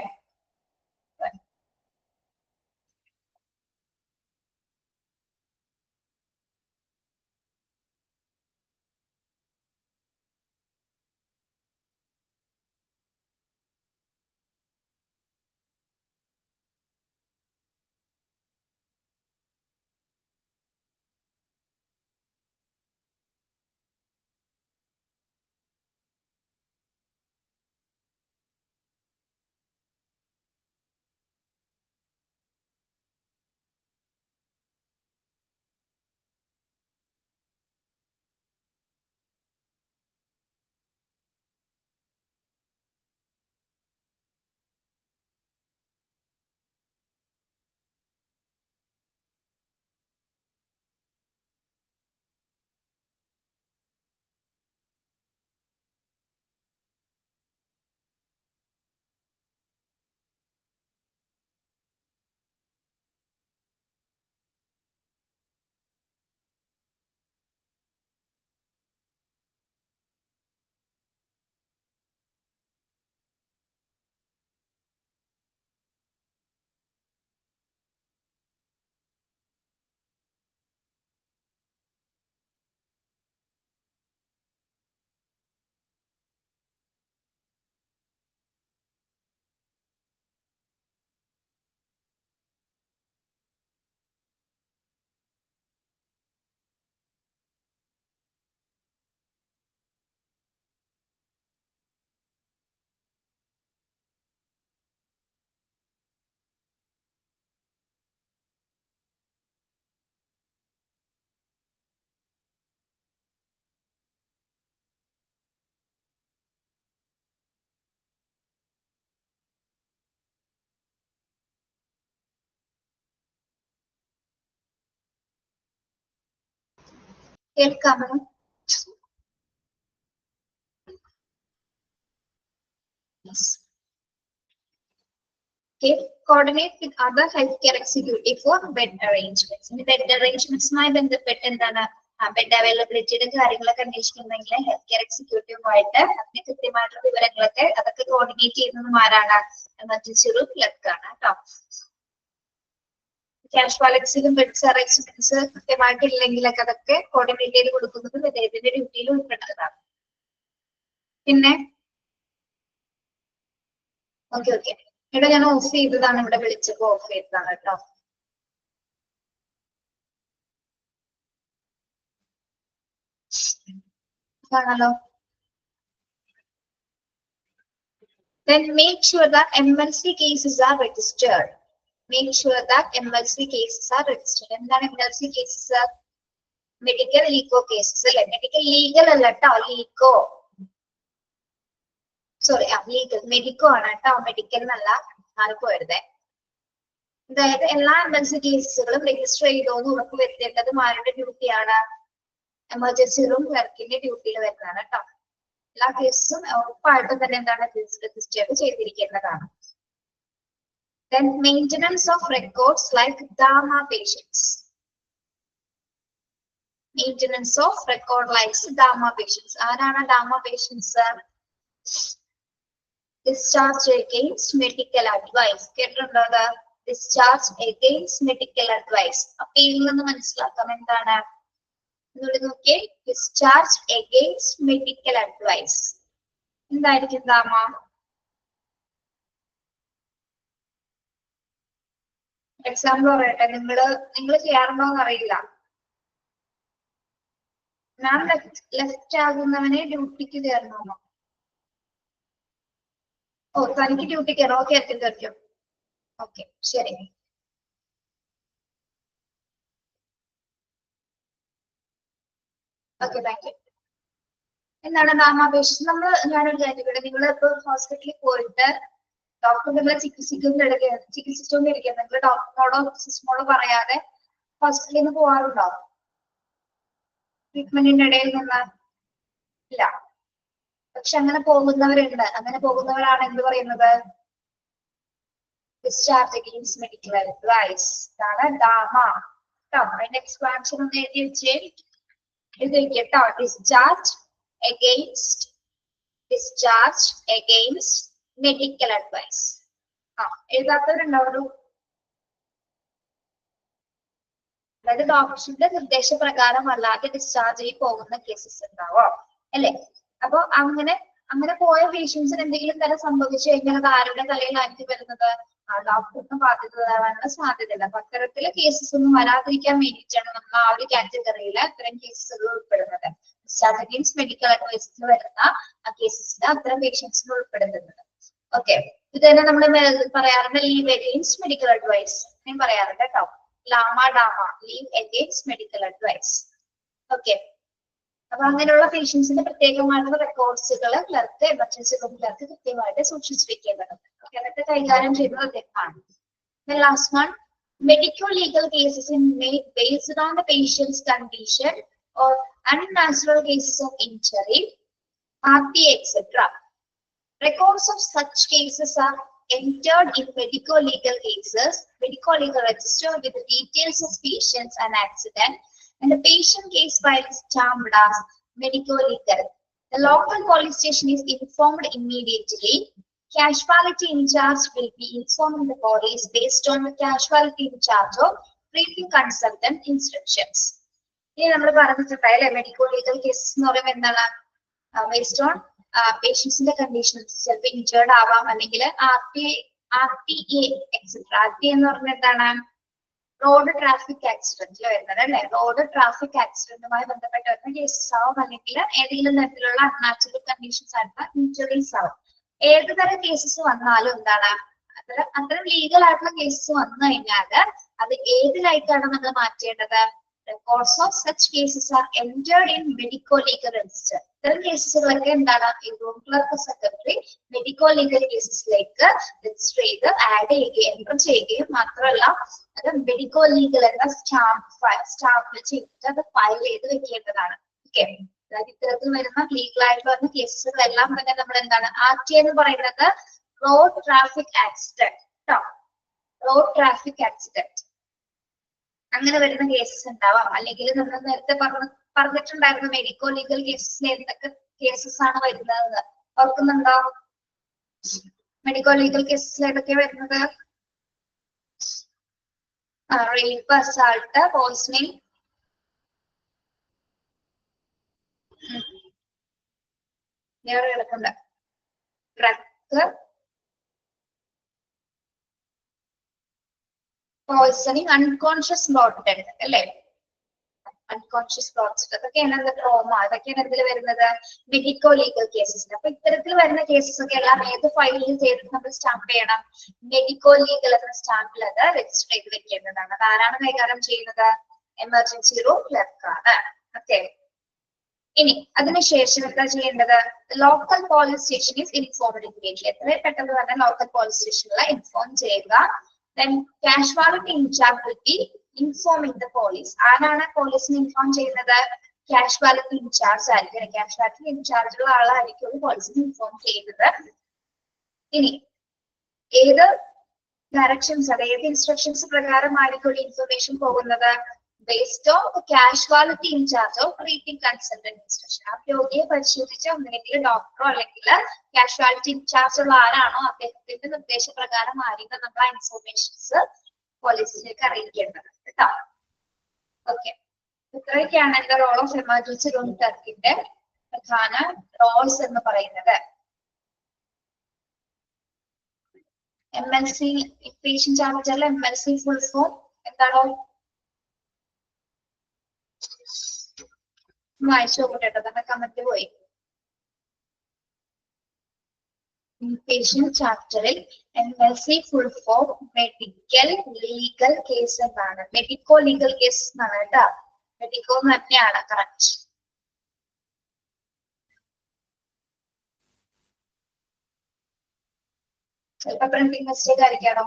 കേൾക്കാമോ? Okay, coordinate with other healthcare executive for bed arrangements. In bed arrangements, ബന്ധപ്പെട്ട് എന്താണ് ബെഡ് അവൈലബിലിറ്റിയുടെ കാര്യങ്ങളൊക്കെ അന്വേഷിക്കുന്നെങ്കിൽ ഹെൽത്ത് കെയർ എക്സിക്യൂട്ടീവുമായിട്ട് അതിന് കൃത്യമായിട്ടുള്ള വിവരങ്ങളൊക്കെ അതൊക്കെ കോർഡിനേറ്റ് ചെയ്യുന്നതും ആരാണ്? എമർജൻസി റൂം ക്ലർക്കാണ് കേട്ടോ. കാഷ്വാലിറ്റിയിലും ബെഡ്സ് അറേഞ്ച്മെന്റ്സ് കൃത്യമായിട്ടില്ലെങ്കിലൊക്കെ അതൊക്കെ കോർഡിനേറ്റ് ചെയ്ത് കൊടുക്കുന്നതും അദ്ദേഹത്തിന്റെ ഡ്യൂട്ടിയിൽ ഉൾപ്പെടുന്നതാണ്. പിന്നെ ഓക്കെ ഇവിടെ ഞാൻ ഓഫ് ചെയ്തതാണ്, ഇവിടെ വിളിച്ചപ്പോ ഓഫ് ചെയ്തതാണ് കേട്ടോ. കാണാലോ. Then make sure that MLC cases are registered. Make sure that MLC cases are registered. എന്താണ് MLC cases? മെഡിക്കൽ ലീക്കോ കേസസ് അല്ലെ? മെഡിക്കൽ ലീഗൽ അല്ല കേട്ടോ, ലീക്കോ സോറി ലീഗൽ മെഡിക്കോ ആണ് കേട്ടോ, മെഡിക്കൽ എന്നല്ല ആർക്കുവരുതേ. അതായത് എല്ലാ MLC കേസുകളും രജിസ്റ്റർ ചെയ്തോന്ന് ഉറപ്പ് വരുത്തേണ്ടതും ആരുടെ ഡ്യൂട്ടിയാണ്? എമർജൻസി റൂം ക്ലർക്കിന്റെ ഡ്യൂട്ടിയിൽ വരുന്നതാണ് കേട്ടോ. എല്ലാ കേസും ഉറപ്പായിട്ടും തന്നെ എന്താണ് register ചെയ്തിരിക്കേണ്ടതാണ്. Then maintenance of records like DAMA patients. Maintenance of record like DAMA patients. ആരാണ് DAMA patients? Discharge against medical advice. കേട്ടിട്ടുണ്ടോ? Discharge against medical advice. അപ്പൊ ഇതിൽ നിന്ന് മനസ്സിലാക്കാം എന്താണ് നോക്കിയേ. Discharge against medical advice. എന്തായിരിക്കും DAMA? എക്സാമ്പിൾ പറയട്ടെ. നിങ്ങൾ ചെയ്യാറുണ്ടോന്ന് അറിയില്ല. ഞാൻ ലെഫ്റ്റ് ആകുന്നവനെ ഡ്യൂട്ടിക്ക് കയറണമോ? ഓ, തനിക്ക് ഡ്യൂട്ടി കയറാം. ഓക്കെ എത്തിക്കും. ഓക്കെ ശരി. Okay thank you. എന്താണ് നാമാപേക്ഷ? ഞാനൊരു കാര്യം ഇവിടെ, നിങ്ങൾ ഇപ്പൊ ഹോസ്പിറ്റലിൽ പോയിട്ട് ഡോക്ടർ നിങ്ങളെ ചികിത്സിച്ചുകൊണ്ടിരിക്കുക, നിങ്ങൾ ഡോക്ടറിനോടോ സിസ്റ്ററിനോടോ പറയാതെ ഹോസ്പിറ്റലിൽ നിന്ന് പോകാറുണ്ടോ? ട്രീറ്റ്മെന്റിന്റെ ഇടയിൽ നിന്ന് ഇല്ല. പക്ഷെ അങ്ങനെ പോകുന്നവരുണ്ട്. അങ്ങനെ പോകുന്നവരാണ് എന്ത് പറയുന്നത്? Discharge against medical advice. ഇതാണ് DAMA കേട്ടോ. അതിന്റെ എക്സ്പാൻഷൻ ഒന്ന് എഴുതി വെച്ചേട്ടോ. Discharge against medical advice. എഴുതാത്തവരുണ്ടാവുള്ളൂ. അതായത് ഡോക്ടറിന്റെ നിർദ്ദേശപ്രകാരം അല്ലാതെ ഡിസ്ചാർജ് ചെയ്ത് പോകുന്ന കേസസ് ഉണ്ടാവോ അല്ലെ? അപ്പൊ അങ്ങനെ പോയ പേഷ്യൻസിന് എന്തെങ്കിലും തരം സംഭവിച്ചു കഴിഞ്ഞാൽ അത് ആരുടെ തലയിലായിരിക്കും വരുന്നത്? ആ ഡോക്ടറിന് ബാധ്യതയാവാനുള്ള സാധ്യതയില്ല. അപ്പൊ അത്തരത്തിലെ കേസസ് ഒന്നും വരാതിരിക്കാൻ വേണ്ടിയിട്ടാണ് നമ്മൾ ആ ഒരു കാറ്റഗറിയിൽ അത്തരം കേസുകൾ ഉൾപ്പെടുന്നത്. ഡിസ്ചാർജ് അഗെയിൻസ്റ്റ് മെഡിക്കൽ അഡ്വൈസിൽ വരുന്ന ആ കേസസിന് അത്തരം പേഷ്യൻസിന് ഉൾപ്പെടുന്നത്. ഓക്കെ, ഇത് തന്നെ നമ്മൾ പറയാറുണ്ട് ലീവ് അഗെയിൻസ്റ്റ് മെഡിക്കൽ അഡ്വൈസ് ഞാൻ പറയാറുണ്ട് കേട്ടോ. DAMA leave against medical advice. Okay, അപ്പൊ അങ്ങനെയുള്ള പേഷ്യൻസിന്റെ പ്രത്യേകമായിട്ടുള്ള റെക്കോർഡ്സുകൾ ക്ലർക്ക്, എമർജൻസി റൂം ക്ലർക്ക് കൃത്യമായിട്ട് സൂക്ഷിച്ചു വെക്കേണ്ടതുണ്ട്. അതൊക്കെ കൈകാര്യം ചെയ്യുന്നത് അദ്ദേഹമാണ്. Last one, medical legal cases made based on the patient's condition or unnatural cases of injury, RT, etc. Records of such cases are entered in medical legal cases, medical legal register with the details of patients and accident, and the patient case file is termed as medical legal. The local police station is informed immediately. Casualty in charge will be informed the police based on the casualty in charge of treating consultant instructions. ഇനി നമ്മൾ പറഞ്ഞിട്ടുണ്ടായില്ലേ medical legal cases എന്ന് പറയുമ്പോൾ എന്താണ്? Based on പേഷ്യൻസിന്റെ conditions, ചിലപ്പോൾ injured ആവാം, അല്ലെങ്കിൽ RTA etcetera. RTA എന്ന് പറഞ്ഞാൽ എന്താണ്? റോഡ് ട്രാഫിക് ആക്സിഡന്റിൽ വരുന്നത് അല്ലെ? റോഡ് ട്രാഫിക് ആക്സിഡന്റുമായി ബന്ധപ്പെട്ട് വരുന്ന കേസസ് ആവും, അല്ലെങ്കിൽ ഏതെങ്കിലും തരത്തിലുള്ള അൺനാച്ചുറൽ കണ്ടീഷൻസ് ആയിട്ടുള്ള ഇഞ്ചുറീസ് ആവും. ഏത് തരം കേസസ് വന്നാലും എന്താണ് അത്തരം ലീഗൽ ആയിട്ടുള്ള കേസസ് വന്നു കഴിഞ്ഞാൽ അത് ഏതിലായിട്ടാണ് നമ്മൾ മാറ്റേണ്ടത്? Records of such cases are entered in medical legal register. ഇത്തരം കേസുകളൊക്കെ എന്താണ് room clerk secretary medical legal കേസസിലേക്ക് രജിസ്റ്റർ ചെയ്ത് ആഡ് ചെയ്യുകയും എൻറ്റർ ചെയ്യുകയും മാത്രമല്ല അത് മെഡിക്കൽ ലീഗൽ എന്ന സ്റ്റാമ്പിൽ ചെയ്തിട്ട് അത് ഫയൽ ചെയ്ത് വെക്കേണ്ടതാണ്. ഓക്കെ, അതായത് ഇത്തരത്തിൽ വരുന്ന ലീഗൽ ആയിട്ട് വരുന്ന കേസുകളെല്ലാം തന്നെ നമ്മൾ എന്താണ് RTA എന്ന് പറയുന്നത് റോഡ് ട്രാഫിക് ആക്സിഡന്റ് കേട്ടോ. റോഡ് ട്രാഫിക് ആക്സിഡന്റ് അങ്ങനെ വരുന്ന കേസസ് ഉണ്ടാവാം. അല്ലെങ്കിൽ നമ്മൾ നേരത്തെ പറഞ്ഞിട്ടുണ്ടായിരുന്നു മെഡിക്കോ ലീഗൽ കേസസിൽ എന്തൊക്കെ കേസസ് ആണ് വരുന്നത് ഓർക്കുന്നുണ്ടോ? മെഡിക്കോ ലീഗൽ കേസസിൽ ഏതൊക്കെയാ വരുന്നത്? റേപ്പ്, അസാൾട്ട്, പോയ്സണിങ്, കിടക്കണ്ട drug, poisoning, unconscious brought death അല്ലേ? അൺകോൺഷ്യസ് ബ്ലോട്ട് അതൊക്കെയാണ് എന്താ ട്രോമ, അതൊക്കെയാണ് ഇതിൽ വരുന്നത് മെഡിക്കോ ലീഗൽ കേസസ്. അപ്പൊ ഇത്തരത്തിൽ വരുന്ന കേസസ് ഒക്കെ എല്ലാം ഏത് ഫയലിൽ ചെയ്തിട്ട് നമ്മൾ സ്റ്റാമ്പ് ചെയ്യണം? മെഡിക്കോ ലീഗൽ എന്ന സ്റ്റാമ്പിൽ അത് രജിസ്റ്റർ ചെയ്ത് വെക്കേണ്ടതാണ്. അത് ആരാണ് കൈകാര്യം ചെയ്യുന്നത്? എമർജൻസി റൂം ക്ലർക്കാണ്. ഓക്കെ. ഇനി അതിനുശേഷം എന്താ ചെയ്യേണ്ടത്? Local police station is informed immediately. എത്രയും പെട്ടെന്ന് തന്നെ ലോക്കൽ പോലീസ് സ്റ്റേഷനിൽ ഇൻഫോം ചെയ്യുക. Then casualty in charge will be informing the police. ആരാണ് പോലീസിനെ ഇൻഫോം ചെയ്യുന്നത്? കാഷ്വാലിറ്റി ഇൻചാർജ് ആയിരിക്കും. കാഷ്വാലിറ്റി ഇൻചാർജുള്ള ആളായിരിക്കും പോലീസിനെ ഇൻഫോം ചെയ്യുന്നത്. ഇനി ഏത് ഡയറക്ഷൻസ്, അതായത് ഇൻസ്ട്രക്ഷൻസ് പ്രകാരമായിരിക്കും ഇൻഫർമേഷൻ പോകുന്നത്? based on the casualty in charge of treating consultant instruction. ആ രോഗിയെ പരിശോധിച്ച ഒന്നെങ്കിൽ ഡോക്ടറോ അല്ലെങ്കിൽ കാഷ്വാലിറ്റി ഇൻചാർജ് ഉള്ള ആരാണോ അദ്ദേഹത്തിന്റെ നിർദ്ദേശപ്രകാരം ആയിരിക്കും നമ്മൾ ആ ഇൻഫർമേഷൻസ് പോലീസിലേക്ക് അറിയിക്കേണ്ടത് കേട്ടോ. ഓക്കെ, ഇത്രയൊക്കെയാണ് എന്റെ റോൾ ഓഫ് എമർജൻസി റൂം ക്ലർക്കിന്റെ പ്രധാന റോൾസ് എന്ന് പറയുന്നത്. MLC patient charge MLC full form എന്താണോ വായിച്ചു നോക്കട്ടെ, തന്നെ കമന്റ് പോയി. ഇൻപേഷ്യന്റ് ചാപ്റ്ററിൽ MLC full form medical legal case എന്നാണ്. മെഡിക്കോ ലീഗൽ കേസ് എന്നാണ് കേട്ടോ. മെഡിക്കോ തന്നെയാണ് കറക്റ്റ്. ചിലപ്പോ പ്രിന്റിംഗ് മിസ്റ്റേക്ക് ആയിരിക്കാണോ?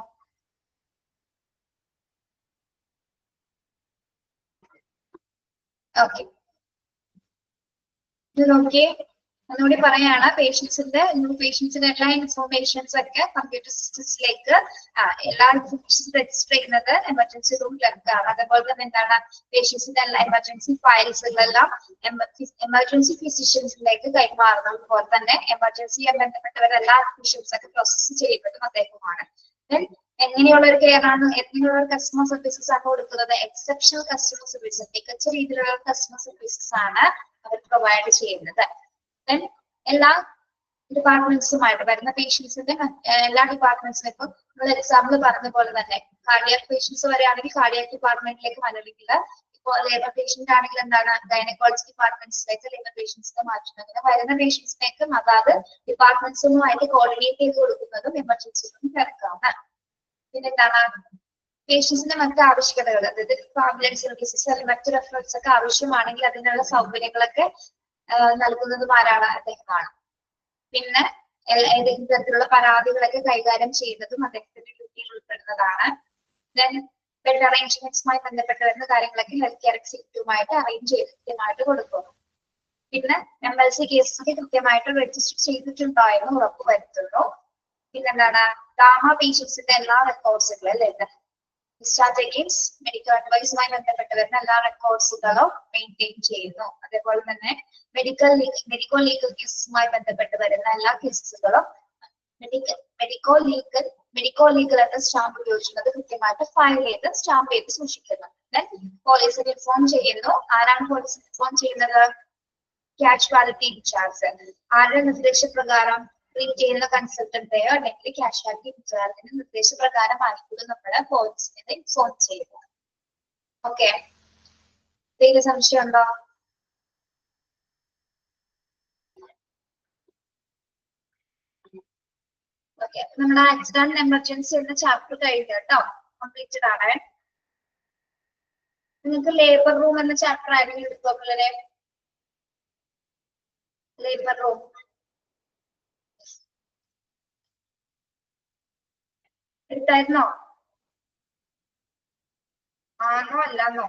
ഓക്കെ, ഇത് നോക്കിയേ, ഒന്നുകൂടി പറയാണ്. പേഷ്യൻസിന്റെ എല്ലാ ഇൻഫോർമേഷൻസ് ഒക്കെ കമ്പ്യൂട്ടർ സിസ്റ്റത്തിലേക്ക് എല്ലാ ഇൻഫോർമേഷൻസ് രജിസ്റ്റർ ചെയ്യുന്നത് എമർജൻസി റൂം ക്ലർക്കാണ്. അതേപോലെ തന്നെ എന്താണ് പേഷ്യൻസിന്റെ എല്ലാ എമർജൻസി ഫയൽസുകളെല്ലാം എമർജൻസി ഫിസിഷ്യൻസിലേക്ക് കൈമാറുന്നത്. അതുപോലെ തന്നെ എമർജൻസിയെ ബന്ധപ്പെട്ടവരെല്ലാ അഡ്മിഷൻസ് ഒക്കെ പ്രോസസ് ചെയ്യുന്നതും അദ്ദേഹമാണ്. എങ്ങനെയുള്ള ഒരു കെയർ ആണ്, എങ്ങനെയുള്ള ഒരു കസ്റ്റമർ സർവീസസ് ആണ് കൊടുക്കുന്നത്? എക്സെപ്ഷണൽ കസ്റ്റമർ സർവീസസ്, മികച്ച രീതിയിലുള്ള കസ്റ്റമർ സർവീസസ് ആണ് അവർ പ്രൊവൈഡ് ചെയ്യുന്നത്. എല്ലാ ഡിപ്പാർട്ട്മെന്റ്സുമായിട്ട് വരുന്ന പേഷ്യൻസിന്റെ എല്ലാ ഡിപ്പാർട്ട്മെന്റ്സിനും ഇപ്പൊ നമ്മൾ എക്സാമ്പിൾ പറഞ്ഞ പോലെ തന്നെ കാർഡിയാക് പേഷ്യൻസ് വരെയാണെങ്കിൽ കാർഡിയാക് ഡിപ്പാർട്ട്മെന്റിലേക്ക് അല്ലെങ്കിൽ ഇപ്പോൾ ലേബർ പേഷ്യന്റ് ആണെങ്കിൽ എന്താണ് ഗൈനക്കോളജി ഡിപ്പാർട്ട്മെന്റ്സിലേക്ക് ലേബർ പേഷ്യൻസിനെ മാറ്റുന്നത്. അങ്ങനെ വരുന്ന പേഷ്യൻസിനേക്കും അതാത് ഡിപ്പാർട്ട്മെന്റ്സുമായിട്ട് കോർഡിനേറ്റ് ചെയ്ത് കൊടുക്കുന്നതും എമർജൻസി തിരക്കാണ്. പിന്നെന്താണ് പേഷ്യൻസിന്റെ മറ്റു ആവശ്യകതകൾ, അതായത് ആംബുലൻസ് സർവീസസ് അല്ലെങ്കിൽ മറ്റു റെഫറൻസ് ഒക്കെ ആവശ്യമാണെങ്കിൽ അതിനുള്ള സൗകര്യങ്ങളൊക്കെ നൽകുന്നതും ആരാണ്? അദ്ദേഹമാണ്. പിന്നെ ഏതെങ്കിലും തരത്തിലുള്ള പരാതികളൊക്കെ കൈകാര്യം ചെയ്യുന്നതും അദ്ദേഹത്തിന്റെ ഡ്യൂട്ടിയിൽ ഉൾപ്പെടുന്നതാണ്. ദെൻ ബെഡ് അറേഞ്ച്മെന്റ്സുമായി ബന്ധപ്പെട്ട് വരുന്ന കാര്യങ്ങളൊക്കെ ഹെൽത്ത് കെയർ എക്സിക്യൂട്ടീവുമായിട്ട് അറേഞ്ച് ചെയ്ത് കൃത്യമായിട്ട് കൊടുക്കുന്നു. പിന്നെ MLC കേസൊക്കെ കൃത്യമായിട്ട് രജിസ്റ്റർ ചെയ്തിട്ടുണ്ടോ എന്ന് ഉറപ്പ് വരുത്തുന്നു. പിന്നെന്താണ് ഗാമ പേഷ്യൻസിന്റെ എല്ലാ റെക്കോർഡ്സുകളും അല്ലെ ഡിസ്ചാർജ് മെഡിക്കൽ അഡ്വൈസുമായി ബന്ധപ്പെട്ട് വരുന്ന എല്ലാ റെക്കോർഡ്സുകളും മെയിൻറ്റെയിൻ ചെയ്യുന്നു. അതേപോലെ തന്നെ മെഡിക്കോ ലീഗൽ കേസുമായി ബന്ധപ്പെട്ട് വരുന്ന എല്ലാ കേസുകളും മെഡിക്കോ ലീഗൽ എന്ന സ്റ്റാമ്പ് ഉപയോഗിച്ചുള്ളത് കൃത്യമായിട്ട് ഫയൽ ചെയ്ത് സ്റ്റാമ്പ് ചെയ്ത് സൂക്ഷിക്കുന്നു. പോലീസിന് ഇൻഫോം ചെയ്യുന്നു. ആരാണ് പോലീസിന് ഇൻഫോം ചെയ്യുന്നത്? Casualty in charge. ആരുടെ നിർദ്ദേശപ്രകാരം? ട്രീറ്റ് ചെയ്യുന്ന കൺസൾട്ടന്റെയോ അല്ലെങ്കിൽ കാഷ്വാലിറ്റി ഇൻചാർജിന്റെ നിർദ്ദേശപ്രകാരം ആയിരിക്കും നമ്മള് പോലീസിനെ ഇൻഫോം ചെയ്യുന്നത്. ഓക്കെ, എന്തെങ്കിലും സംശയം ഉണ്ടോ? ഓക്കെ, നമ്മുടെ ആക്സിഡന്റ് എമർജൻസി എന്ന ചാപ്റ്റർ കഴിഞ്ഞു കേട്ടോ, കംപ്ലീറ്റഡ് ആണ്. നിങ്ങൾക്ക് ലേബർ റൂം എന്ന ചാപ്റ്റർ ആയിരുന്നു എടുത്തോളെ. Labour room എടുത്തായിരുന്നോ? ആണോ അല്ലാന്നോ?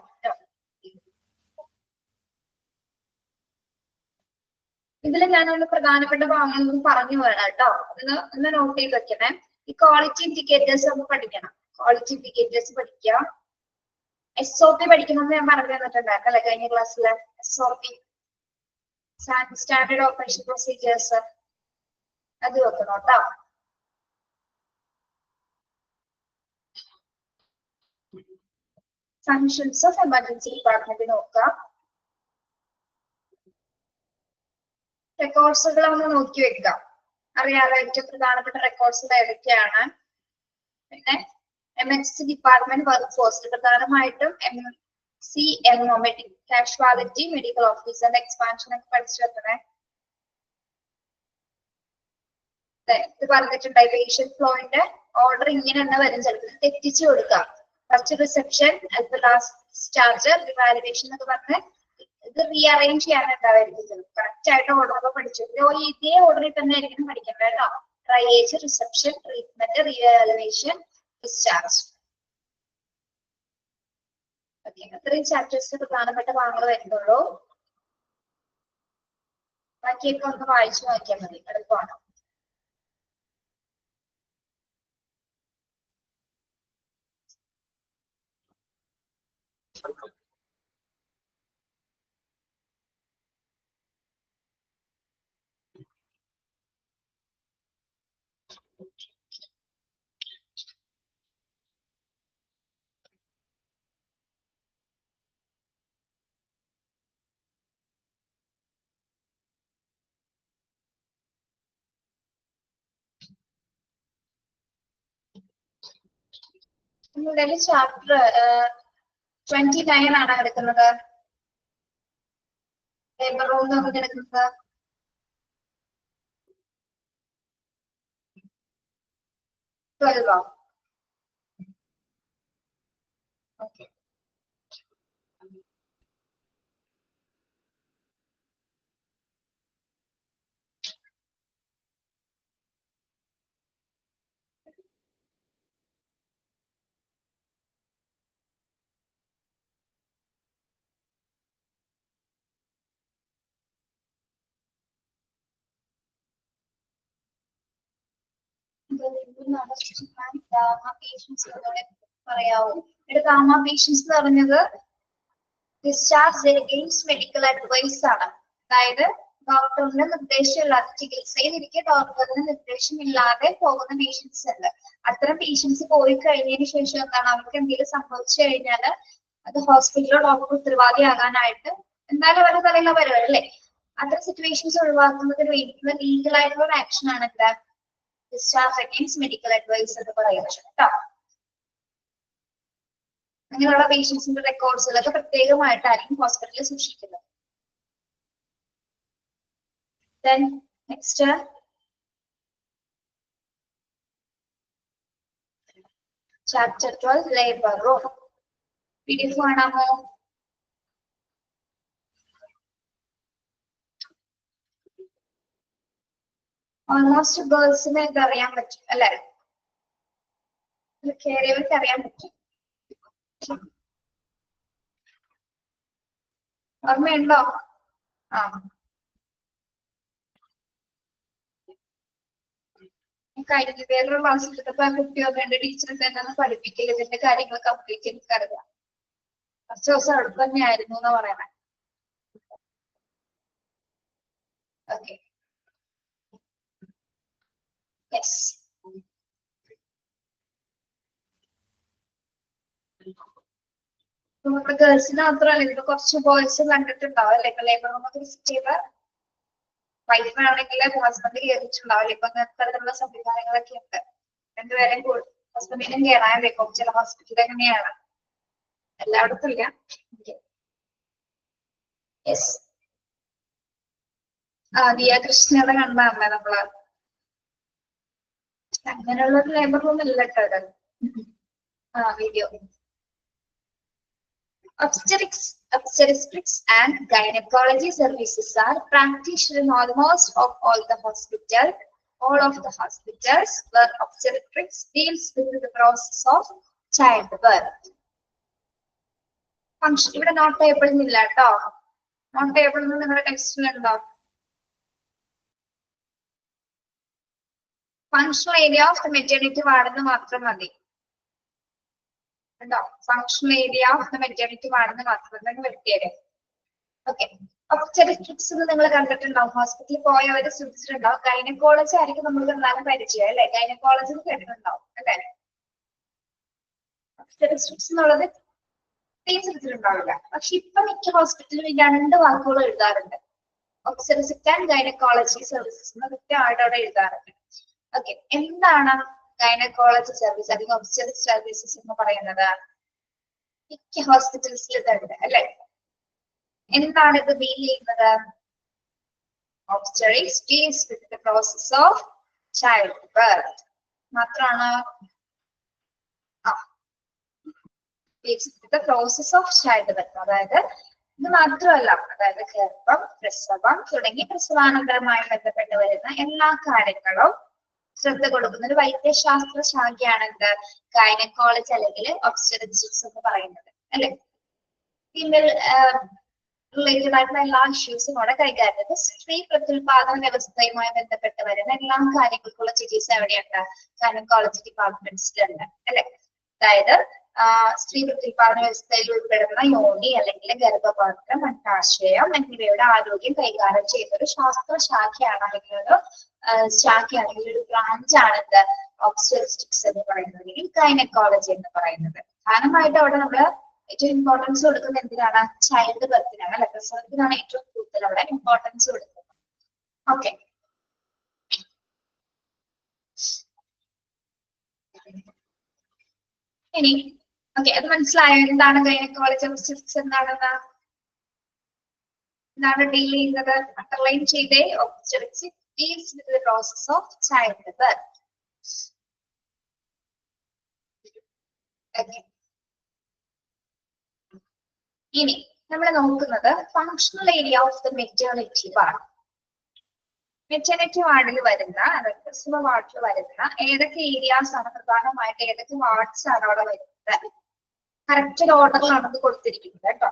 ഇതിൽ ഞാനൊന്ന് പ്രധാനപ്പെട്ട ഭാഗങ്ങളൊന്നും പറഞ്ഞു വേണം കേട്ടോ. ഒന്ന് നോട്ട് ചെയ്ത് വെക്കണേ. ഈ ക്വാളിറ്റി ഇൻഡിക്കേറ്റേഴ്സ് ഒന്ന് പഠിക്കണം. ക്വാളിറ്റി ഇൻഡിക്കേറ്റേഴ്സ് പഠിക്കുക. SOP പഠിക്കണമെന്ന് ഞാൻ പറഞ്ഞു തന്നിട്ടുണ്ടായിരുന്നു അല്ലെ കഴിഞ്ഞ ക്ലാസ്സിൽ. SOP സ്റ്റാൻഡേർഡ് ഓപ്പറേഷൻ പ്രൊസീജിയേഴ്സ് അത് വെക്കണം കേട്ടോ. ഫങ്ഷൻസ് ഓഫ് എമർജൻസി ഡിപ്പാർട്ട്മെന്റ് നോക്കാം. റെക്കോർഡ്സുകൾ ഒന്ന് നോക്കി വെക്കുക. അറിയാതെ ഏറ്റവും പ്രധാനപ്പെട്ട റെക്കോർഡ്സ് ഏതൊക്കെയാണ്. പിന്നെ MHC ഡിപ്പാർട്ട്മെന്റ് വർക്ക് ഫോഴ്സ് പ്രധാനമായിട്ടും CMO കാഷ്വാലിറ്റി മെഡിക്കൽ ഓഫീസറിന്റെ എക്സ്പാൻഷൻ ഒക്കെ പഠിച്ചു വെക്കണേ. ഇത് പറഞ്ഞിട്ടുണ്ടായി പേഷ്യന്റ് ഫ്ലോയിന്റെ ഓർഡർ ഇങ്ങനെ തന്നെ വരും. ചിലപ്പോൾ തെറ്റിച്ചു കൊടുക്കാം. First reception, last discharge, revaluation എന്നൊക്കെ പറഞ്ഞ് ഇത് റീഅറേഞ്ച് ചെയ്യാനുണ്ടാവായിരിക്കും. കറക്റ്റ് ആയിട്ട് ഓർഡർ ഒക്കെ പഠിച്ചു. ഇതേ ഓർഡറിൽ തന്നെ ആയിരിക്കും പഠിക്കേണ്ടത് കേട്ടോ. Triage, reception, treatment, revaluation, discharge. അത്രയും ചാപ്റ്റേഴ്സ് പ്രധാനപ്പെട്ട ഭാഗങ്ങൾ വരുന്നുള്ളൂ. ബാക്കിയൊക്കെ ഒന്ന് വായിച്ചു നോക്കിയാൽ മതി. എളുപ്പമാണ്. ഇവിടെ ചാപ്റ്റർ 29 ആണ് എടുക്കുന്നത്. ലേബർ റൂം നമുക്ക് എടുക്കുന്നത് 12. ഓക്കെ. പറയാവോ? ഇവിടെ ഗാമ പേഷ്യൻസ് എന്ന് പറഞ്ഞത് ഡിസ്ചാർജ് എഗെയിൻസ്റ്റ് മെഡിക്കൽ അഡ്വൈസ് ആണ്. അതായത് ഡോക്ടറിന്റെ നിർദ്ദേശമില്ലാതെ ചികിത്സയിലിരിക്കെ ഡോക്ടറിന്റെ നിർദ്ദേശമില്ലാതെ പോകുന്ന പേഷ്യൻസ് ഉണ്ട്. അത്തരം പേഷ്യൻസ് പോയി കഴിഞ്ഞതിന് ശേഷം എന്താണ് അവർക്ക് എന്തെങ്കിലും സംഭവിച്ചു കഴിഞ്ഞാൽ അത് ഹോസ്പിറ്റലിലോ ഡോക്ടർ ഉത്തരവാദിയാകാനായിട്ട് എന്തായാലും അവരുടെ തലയില വരുമല്ലേ. അത്തരം സിറ്റുവേഷൻസ് ഒഴിവാക്കുന്നതിന് വേണ്ടിയിട്ടുള്ള ലീഗൽ ആയിട്ടുള്ള ഒരു ആക്ഷൻ ആണ് എന്താ ഡിസ്ചാർജ് അഗെയിൻസ്റ്റ് മെഡിക്കൽ അഡ്വൈസ് എന്ന് പറയുന്നത് കേട്ടോ. അങ്ങനെയുള്ള പേഷ്യൻസിന്റെ റെക്കോർഡ്സുകളൊക്കെ പ്രത്യേകമായിട്ടായിരിക്കും ഹോസ്പിറ്റലിൽ സൂക്ഷിക്കുന്നത്. Then next chapter 12 labor room. PDF കാണാമോ? Almost ഗേൾസിന് ഇത് അറിയാൻ പറ്റും അല്ലെ? കേറിയവർക്ക് അറിയാൻ പറ്റും. ഓർമ്മയുണ്ടോ? കഴിഞ്ഞ വേറൊരു ക്ലാസ് എടുത്തപ്പോ കുട്ടി വന്നിട്ട് ടീച്ചർ തന്നെ പഠിപ്പിക്കല് ഇതിന്റെ കാര്യങ്ങൾ കംപ്ലീറ്റ് എനിക്കറിയാം. കുറച്ച് ദിവസം അടുത്ത് തന്നെയായിരുന്നു എന്ന് പറയണേ. ഓക്കെ. യെസ്. നമ്മുടെ ഗേൾസിന് മാത്രമല്ല ഇതിന് കുറച്ച് ബോയ്സ് കണ്ടിട്ടുണ്ടാവും അല്ലെ? ഇപ്പൊ ലേബർ റൂമൊക്കെ വിസിറ്റ് ചെയ്ത വൈഫ് ആണെങ്കിൽ ഹസ്ബൻഡ് കയറിയിട്ടുണ്ടാവില്ല. ഇപ്പൊ തരത്തിലുള്ള സംവിധാനങ്ങളൊക്കെ ഉണ്ട്. രണ്ടുപേരും ഹസ്ബൻഡിനും കയറാൻ വെക്കും. ചില ഹോസ്പിറ്റലിൽ എങ്ങനെയാണ്, എല്ലായിടത്തും ഇല്ല. യെസ്. ദിയ കൃഷ്ണയുടെ കണ്ടാണല്ലേ നമ്മള്. അങ്ങനെയുള്ള ഒരു ലേബർ റൂം ഇല്ല കേട്ടോ. Video. Obstetrics and gynecology services are practiced in almost all the hospitals. All of the hospitals where obstetrics deals with the process of childbirth. Function ഇവിടെ നോട്ട് ടേബിൾ ഇല്ല കേട്ടോ. നോട്ട് ടേബിൾ നിങ്ങളുടെ ടെക്സ്റ്റിലുണ്ടോ? Functional area of the maternity വാർഡെന്ന് മാത്രം മതി കേട്ടോ. Functional area of the maternity വാർഡെന്ന് മാത്രം തന്നെ വെട്ടിയത്. ഓക്കെ. ഒബ്സ്റ്റെട്രിക്സ് നിങ്ങൾ കണ്ടിട്ടുണ്ടാവും, ഹോസ്പിറ്റലിൽ പോയവര് ശ്രദ്ധിച്ചിട്ടുണ്ടാവും. ഗൈനക്കോളജി ആയിരിക്കും നമ്മൾ എന്നാലും പരിചയം അല്ലെ, ഗൈനക്കോളജി കേട്ടിട്ടുണ്ടാവും അല്ലെ. ഒബ്സ്റ്റെട്രിക്സ് എന്നുള്ളത് ശ്രദ്ധിച്ചിട്ടുണ്ടാവില്ല. പക്ഷെ ഇപ്പൊ മിക്ക ഹോസ്പിറ്റലിലും 2 വാക്കുകൾ എഴുതാറുണ്ട്, ഒബ്സ്റ്റെട്രിക്സ് ആൻഡ് ഗൈനക്കോളജി സർവീസസ് എന്ന് കൃത്യമായിട്ട് അവിടെ എഴുതാറുണ്ട്. ഓക്കെ. എന്താണ് ഗൈനക്കോളജി സർവീസ് അല്ലെങ്കിൽ ഒബ്സ്റ്റെട്രിക്സ് സർവീസസ് എന്ന് പറയുന്നത്? മിക്ക ഹോസ്പിറ്റൽസിൽ ഇതുണ്ട് അല്ലെ. എന്താണ് ഇത് ഡീൽ ചെയ്യുന്നത്? Obstetrics deals with the process of childbirth. മാത്രാണ് the process of childbirth. അതായത് ഇത് മാത്രമല്ല, അതായത് ഗർഭം, പ്രസവം തുടങ്ങി പ്രസവാനന്തരമായി ബന്ധപ്പെട്ട് വരുന്ന എല്ലാ കാര്യങ്ങളും ശ്രദ്ധ കൊടുക്കുന്ന ഒരു വൈദ്യശാസ്ത്ര ശാഖയാണ് എന്ത്? ഗൈനക്കോളജി അല്ലെങ്കിൽ ഒബ്സ്റ്റെട്രിക്സ് എന്ന് പറയുന്നത് അല്ലെ. ഫീമെയിൽ റിലേറ്റഡ് ആയിട്ടുള്ള എല്ലാ ഇഷ്യൂസും അവിടെ കൈകാര്യം ചെയ്ത് സ്ത്രീ പ്രത്യുൽപാദന വ്യവസ്ഥയുമായി ബന്ധപ്പെട്ട് വരുന്ന എല്ലാ കാര്യങ്ങൾക്കുള്ള ചികിത്സ എവിടെയുണ്ട്? ഗൈനക്കോളജി ഡിപ്പാർട്ട്മെന്റ്സിലുണ്ട് അല്ലെ. അതായത് സ്ത്രീ പ്രത്യുൽപാദന വ്യവസ്ഥയിൽ ഉൾപ്പെടുന്ന യോനി അല്ലെങ്കിൽ ഗർഭപാത്രം, അണ്ടാശയം എന്നിവയുടെ ആരോഗ്യം കൈകാര്യം ചെയ്യുന്ന ഒരു ശാസ്ത്ര ശാഖയാണ് അല്ലെങ്കിൽ ഒരു ശാഖയാണെങ്കിൽ ഒരു ബ്രാഞ്ചാണ് ഇത് ഒബ്സ്റ്റെട്രിക്സ് എന്ന് പറയുന്നത് അല്ലെങ്കിൽ ഗൈനക്കോളജി എന്ന് പറയുന്നത്. പ്രധാനമായിട്ട് അവിടെ നമ്മള് ഏറ്റവും ഇമ്പോർട്ടൻസ് കൊടുക്കുന്നത് എന്തിനാണ്? ചൈൽഡ് ബർത്തിനാണ് അല്ലെ. പ്രസവത്തിനാണ് ഏറ്റവും കൂടുതൽ അവിടെ ഇമ്പോർട്ടൻസ് കൊടുക്കുന്നത്. ഓക്കെ. ഇനി ഓക്കെ, അത് മനസ്സിലായോ എന്താണ് ഗൈനക്കോളജി ഒബ്സ്റ്റെട്രിക്സ് എന്താണെന്ന്? എന്താണ് ഡീൽ ചെയ്യുന്നത്? അണ്ടർലൈൻ ചെയ്തേ. Obstetrics deals with the process of child birth. Okay. ഇനി നമ്മൾ നോക്കുന്നത് functional area of the maternity ward. Maternity വാർഡിൽ വരുന്ന, അതായത് പ്രസവ വാർഡിൽ വരുന്ന ഏതൊക്കെ ഏരിയാസ് ആണ് പ്രധാനമായിട്ട്, ഏതൊക്കെ വാർഡ്സ് ആണ് അവിടെ വരുന്നത്? കറക്റ്റ് ഒരു ഓർഡറിലാണ് അത് കൊടുത്തിരിക്കുന്നത് കേട്ടോ.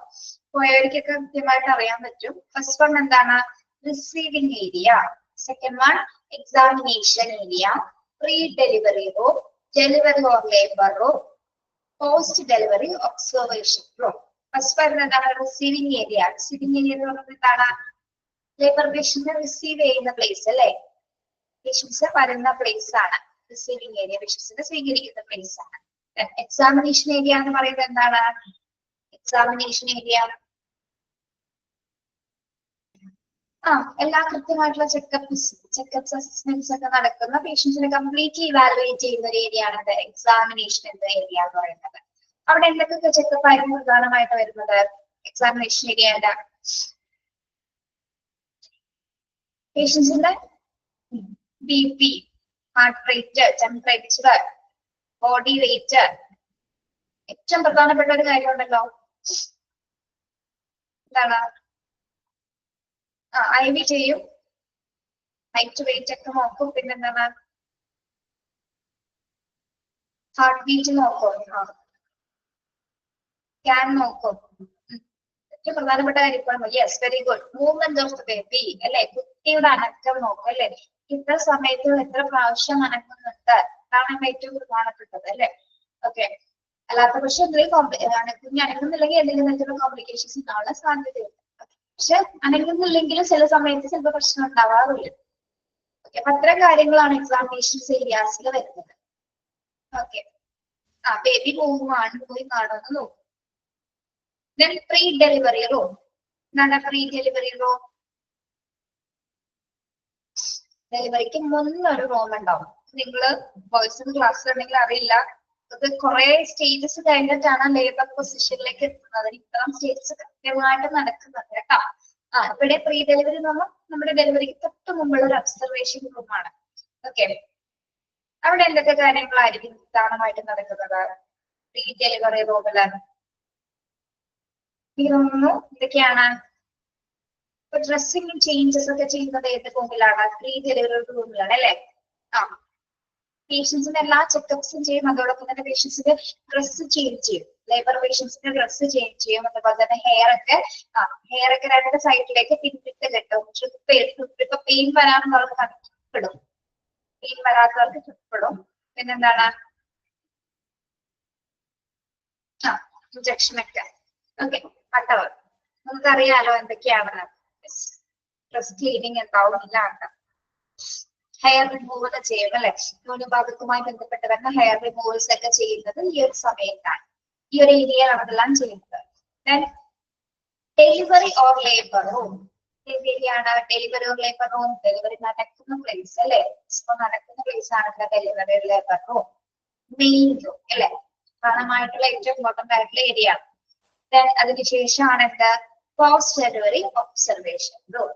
പോയവർക്കൊക്കെ കൃത്യമായിട്ട് അറിയാൻ പറ്റും. ഫസ്റ്റ് വൺ എന്താണ്? Receiving area. Second one examination area, pre delivery room, delivery or labour room, post delivery observation room. First പറയുന്നത് എന്താണ്? Receiving area. റിസീവിംഗ് ഏരിയ എന്ന് പറയുന്നത് എന്താണ്? ലേബർ പേഷ്യന്റിനെ റിസീവ് ചെയ്യുന്ന പ്ലേസ് അല്ലെ. പേഷ്യൻസ് വരുന്ന പ്ലേസ് ആണ് റിസീവിംഗ് ഏരിയ, പേഷ്യൻസിനെ സ്വീകരിക്കുന്ന പ്ലേസ് ആണ്. എക്സാമിനേഷൻ ഏരിയ എന്ന് പറയുന്നത് എന്താണ്? എക്സാമിനേഷൻ ഏരിയ എല്ലാ കൃത്യമായിട്ടുള്ള ചെക്കപ്സ് അസസ്മെന്റ്സ് ഒക്കെ നടക്കുന്ന, പേഷ്യൻസിനെ കംപ്ലീറ്റ്ലി ഇവാലുവേറ്റ് ചെയ്യുന്ന ഒരു ഏരിയ ആണ് എക്സാമിനേഷൻ എന്ന ഏരിയ എന്ന് പറയുന്നത്. അവിടെ എന്തൊക്കെ ചെക്കപ്പ് ആയിരുന്നു പ്രധാനമായിട്ട് വരുന്നത്? എക്സാമിനേഷൻ ഏരിയയുടെ പേഷ്യൻസിന്റെ BP, heart rate, temperature, body weight. ഏറ്റവും പ്രധാനപ്പെട്ട ഒരു കാര്യം ഉണ്ടല്ലോ, എന്താണ്? IV ചെയ്യും, ഹൈറ്റ് വെയിറ്റ് ഒക്കെ നോക്കും, പിന്നെന്താണ്? ഹാർട്ട് ബീറ്റ് നോക്കും, സ്കാൻ നോക്കും. ഏറ്റവും പ്രധാനപ്പെട്ട കാര്യം yes, very good. Movement of the baby അല്ലെ. കുട്ടിയുടെ അനക്കം നോക്കും അല്ലെ. ഇത്ര സമയത്ത് എത്ര പ്രാവശ്യം അനക്കുന്നുണ്ട്, അതാണ് ഏറ്റവും പ്രധാനപ്പെട്ടത് അല്ലെ. ഓക്കെ. അല്ലാത്ത പക്ഷെ എന്തെങ്കിലും കുഞ്ഞ് അനങ്ങുന്നില്ലെങ്കിൽ എന്തെങ്കിലും തരത്തിലുള്ള കോംപ്ലിക്കേഷൻസ് ഉണ്ടാവാനുള്ള സാധ്യതയുണ്ട്. പക്ഷെ അനങ്ങുന്നില്ലെങ്കിൽ ചില സമയത്ത് ചിലപ്പോൾ പ്രശ്നം ഉണ്ടാവാറില്ല. ഓക്കെ. അപ്പൊ അത്തരം കാര്യങ്ങളാണ് എക്സാമിനേഷൻസ് ഏരിയാസിൽ വരുന്നത്. ഓക്കെ. ബേബി മൂവ് പോയി കാണുമെന്ന് നോക്കും. Then pre-delivery room. എന്താണ് pre-delivery room? ഡെലിവറിക്ക് മുന്നൊരു റൂം ഉണ്ടാവും. നിങ്ങള് ബോയ്സിന് ക്ലാസ്സിൽ ഉണ്ടെങ്കിൽ അറിയില്ല, അത് കുറെ സ്റ്റേജസ് കഴിഞ്ഞിട്ടാണ് ലേബർ പൊസിഷനിലേക്ക് എത്തുന്നത്. ഇത്തരം സ്റ്റേജസ് കൃത്യമായിട്ട് നടക്കുന്നുണ്ട് കേട്ടോ. ഇവിടെ പ്രീ ഡെലിവറി നമ്മുടെ ഡെലിവറിക്ക് തൊട്ട് മുമ്പുള്ള ഒരു ഒബ്സർവേഷൻ റൂമാണ്. ഓക്കെ. അവിടെ എന്തൊക്കെ കാര്യങ്ങളായിരിക്കും പ്രധാനമായിട്ട് നടക്കുന്നത് പ്രീ ഡെലിവറി റൂമില്? ഇതൊക്കെയാണ്. ഡ്രസ്സിംഗ് ചേഞ്ചസ് ഒക്കെ ചെയ്യുന്നത് ഏത് റൂമിലാണ്? പ്രീ ഡെലിവറി റൂമിലാണ് അല്ലെ. പേഷ്യൻസിന്റെ എല്ലാ ചെക്കപ്സും ചെയ്യും, അതോടൊപ്പം തന്നെ പേഷ്യൻസിന്റെ ഡ്രസ്സ് ചേഞ്ച് ചെയ്യും. ലേബർ പേഷ്യൻസിന്റെ ഡ്രസ്സ് ചേഞ്ച് ചെയ്യും. അതുപോലെ തന്നെ ഹെയർ ഒക്കെ 2 സൈഡിലേക്ക് പിന്നിട്ട് കെട്ടും. ഇപ്പൊ പെയിൻ വരാറുള്ളവർക്ക് ഇടും. പെയിൻ വരാത്തവർക്ക് തൃപ്തിപ്പെടും. പിന്നെന്താണ് ഇഞ്ചക്ഷൻ ഒക്കെ. ഓക്കെ, വട്ടവർ നമുക്കറിയാലോ എന്തൊക്കെയാണ്. ഡ്രസ് ക്ലീനിങ് ഉണ്ടാവും, എല്ലാം ഉണ്ട്. ഹെയർ റിമൂവൽ ചെയ്യും അല്ലെ, ന്യൂനഭാഗത്തുമായി ബന്ധപ്പെട്ട് വരുന്ന ഹെയർ റിമൂവൽസ് ഒക്കെ ചെയ്യുന്നത് ഈ ഒരു സമയത്താണ്, ഈ ഒരു ഏരിയയിലാണ് അതെല്ലാം ചെയ്യുന്നത്. Then delivery or labour room. ഏരിയയാണ് delivery or labour room. Delivery നടക്കുന്ന പ്ലേസ് അല്ലെ, ഇപ്പൊ നടക്കുന്ന പ്ലേസ് ആണല്ലോ delivery labour room. Main room അല്ലെ, പ്രധാനമായിട്ടുള്ള ഏറ്റവും ഇമ്പോർട്ടന്റ് ആയിട്ടുള്ള ഏരിയ ആണ്. ദെൻ അതിനുശേഷമാണ് എന്താ, post delivery observation room.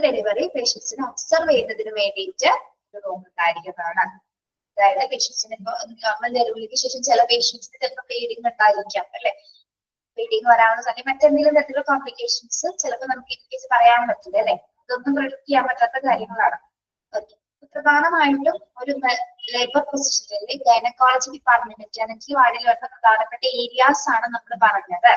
Delivery പേഷ്യൻസിനെ ഒബ്സർവ് ചെയ്യുന്നതിന് വേണ്ടിയിട്ട് ഒരു റൂം ഉണ്ടായിരിക്കുന്നതാണ്. അതായത് പേഷ്യൻസിന് ഇപ്പൊ നോർമൽ ഡെലിവറിക്ക് ശേഷം ചില പേഷ്യൻസിന് ചിലപ്പോൾ ബ്ലീഡിങ് ഉണ്ടായിരിക്കാം അല്ലെ, ബ്ലീഡിങ് വരാവുന്ന സമയം മറ്റെന്തെങ്കിലും തരത്തിലുള്ള കോംപ്ലിക്കേഷൻസ് ചിലപ്പോൾ നമുക്ക് ഇൻ കേസ് പറയാൻ പറ്റില്ല അല്ലെ, ഇതൊന്നും പ്രെഡിക്ട് ചെയ്യാൻ പറ്റാത്ത കാര്യങ്ങളാണ്. ഓക്കെ, പ്രധാനമായിട്ടും ഒരു ലേബർ പൊസിഷനിൽ ഗൈനക്കോളജി ഡിപ്പാർട്ട്മെന്റ് മെറ്റേണിറ്റി വാർഡിൽ വരുന്ന പ്രധാനപ്പെട്ട ഏരിയാസ് ആണ് നമ്മൾ പറഞ്ഞത്.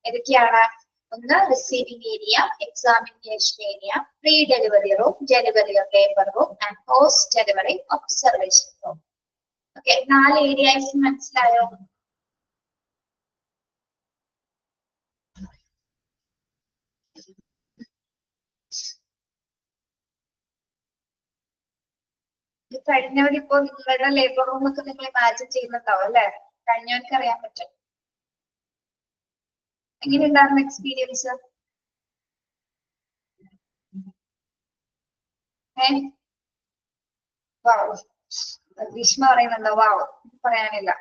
ഏതൊക്കെയാണ്? ഒന്ന് receiving area, examination area, pre delivery room, delivery labour room and post delivery observation room. Okay, 4 areas മനസ്സിലായോ? കഴിഞ്ഞവരിപ്പോ നിങ്ങളുടെ ലേബർ റൂം ഒക്കെ നിങ്ങൾ ഇമാജിൻ ചെയ്യുന്നുണ്ടാവും അല്ലെ, കഴിഞ്ഞവർക്ക് അറിയാൻ പറ്റും. എങ്ങനെയുണ്ടായിരുന്നു എക്സ്പീരിയൻസ്? വാവ്, ഗ്രീഷ്മ പറയുന്നുണ്ടോ? വാവ്, പറയാനില്ല.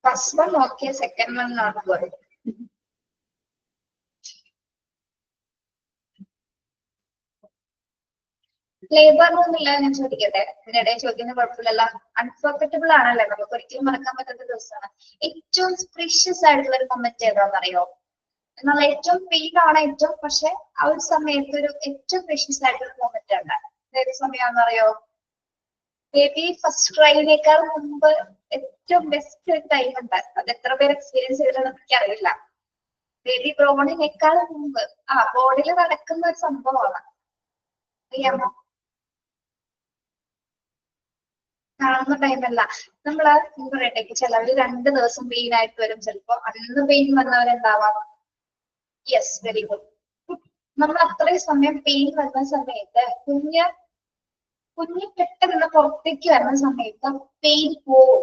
First one okay, second one not good. Labour room ഇല്ല ഞാൻ ചോദിക്കട്ടെ, ഇതിനിടെ ചോദിക്കുന്ന കുഴപ്പമില്ലല്ലോ. അൺഫോർഗറ്റബിൾ ആണല്ലേ, നമുക്ക് ഒരിക്കലും മറക്കാൻ പറ്റാത്ത ദിവസമാണ്. ഏറ്റവും പ്രീഷ്യസ് ആയിട്ടുള്ള ഒരു മൊമെന്റ് ഏതാണെന്നറിയോ? എന്നാൽ ഏറ്റവും പെയിൻ ആണ് ഏറ്റവും, പക്ഷെ ആ ഒരു സമയത്ത് ഒരു ഏറ്റവും പ്രീഷ്യസ് ആയിട്ടുള്ള മൊമെന്റ് ഉണ്ട്. ഏത് സമയമാണെന്നറിയോ? ബേബി ഫസ്റ്റ് ട്രൈനേക്കാൾ മുമ്പ് ഏറ്റവും ബെസ്റ്റ് ടൈം ഉണ്ട്. അത് എത്ര പേര് എക്സ്പീരിയൻസ് ചെയ്തില്ലെന്ന് എനിക്കറിയില്ല. ബേബി ബ്രോണിനേക്കാൾ മുമ്പ് ബോഡിയിൽ നടക്കുന്ന ഒരു സംഭവമാണ്, അറിയാമോ? കാണുന്ന ടൈമല്ല. നമ്മള് പറയട്ടെ, ചിലവര് 2 ദിവസം പെയിൻ ആയിട്ട് വരും, ചിലപ്പോ അന്ന് പെയിൻ വന്നവരുണ്ടാവാം. Yes, very good. നമ്മൾ അത്രയും സമയം പെയിൻ വരുന്ന സമയത്ത് കുഞ്ഞ് പെട്ടെന്ന് പുറത്തേക്ക് വരുന്ന സമയത്ത് പെയിൻ പോവും.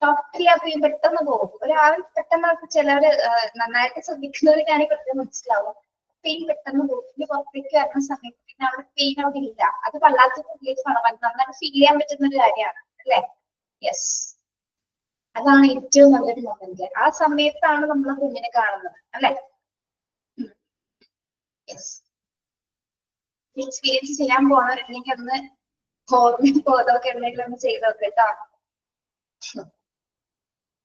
ടോട്ടലി ആ പെയിൻ പെട്ടെന്ന് പോകും. ഒരാൾ പെട്ടെന്ന്, ചിലവര് നന്നായിട്ട് ശ്രദ്ധിക്കുന്നവർക്ക് പെട്ടെന്ന് മനസ്സിലാവും. പെയിൻ പെട്ടെന്ന് പോകും. പുറത്തേക്ക് വരുന്ന സമയത്ത് പിന്നെ അവിടെ പെയിൻ അവിടെ ഇല്ല. അത് വല്ലാത്ത നന്നായിട്ട് ഫീൽ ചെയ്യാൻ പറ്റുന്ന ഒരു കാര്യമാണ് അല്ലെ? യെസ്, അതാണ് ഏറ്റവും നല്ലൊരു മൊമെന്റ്. ആ സമയത്താണ് നമ്മൾ കുഞ്ഞിനെ കാണുന്നത് അല്ലെ? യെസ്, എക്സ്പീരിയൻസ് ചെയ്യാൻ പോണവരുണ്ടെങ്കിൽ ഒന്ന് ഓർമ്മ ബോധമൊക്കെ എന്തെങ്കിലും ഒന്ന് ചെയ്ത് നോക്ക് കേട്ടോ.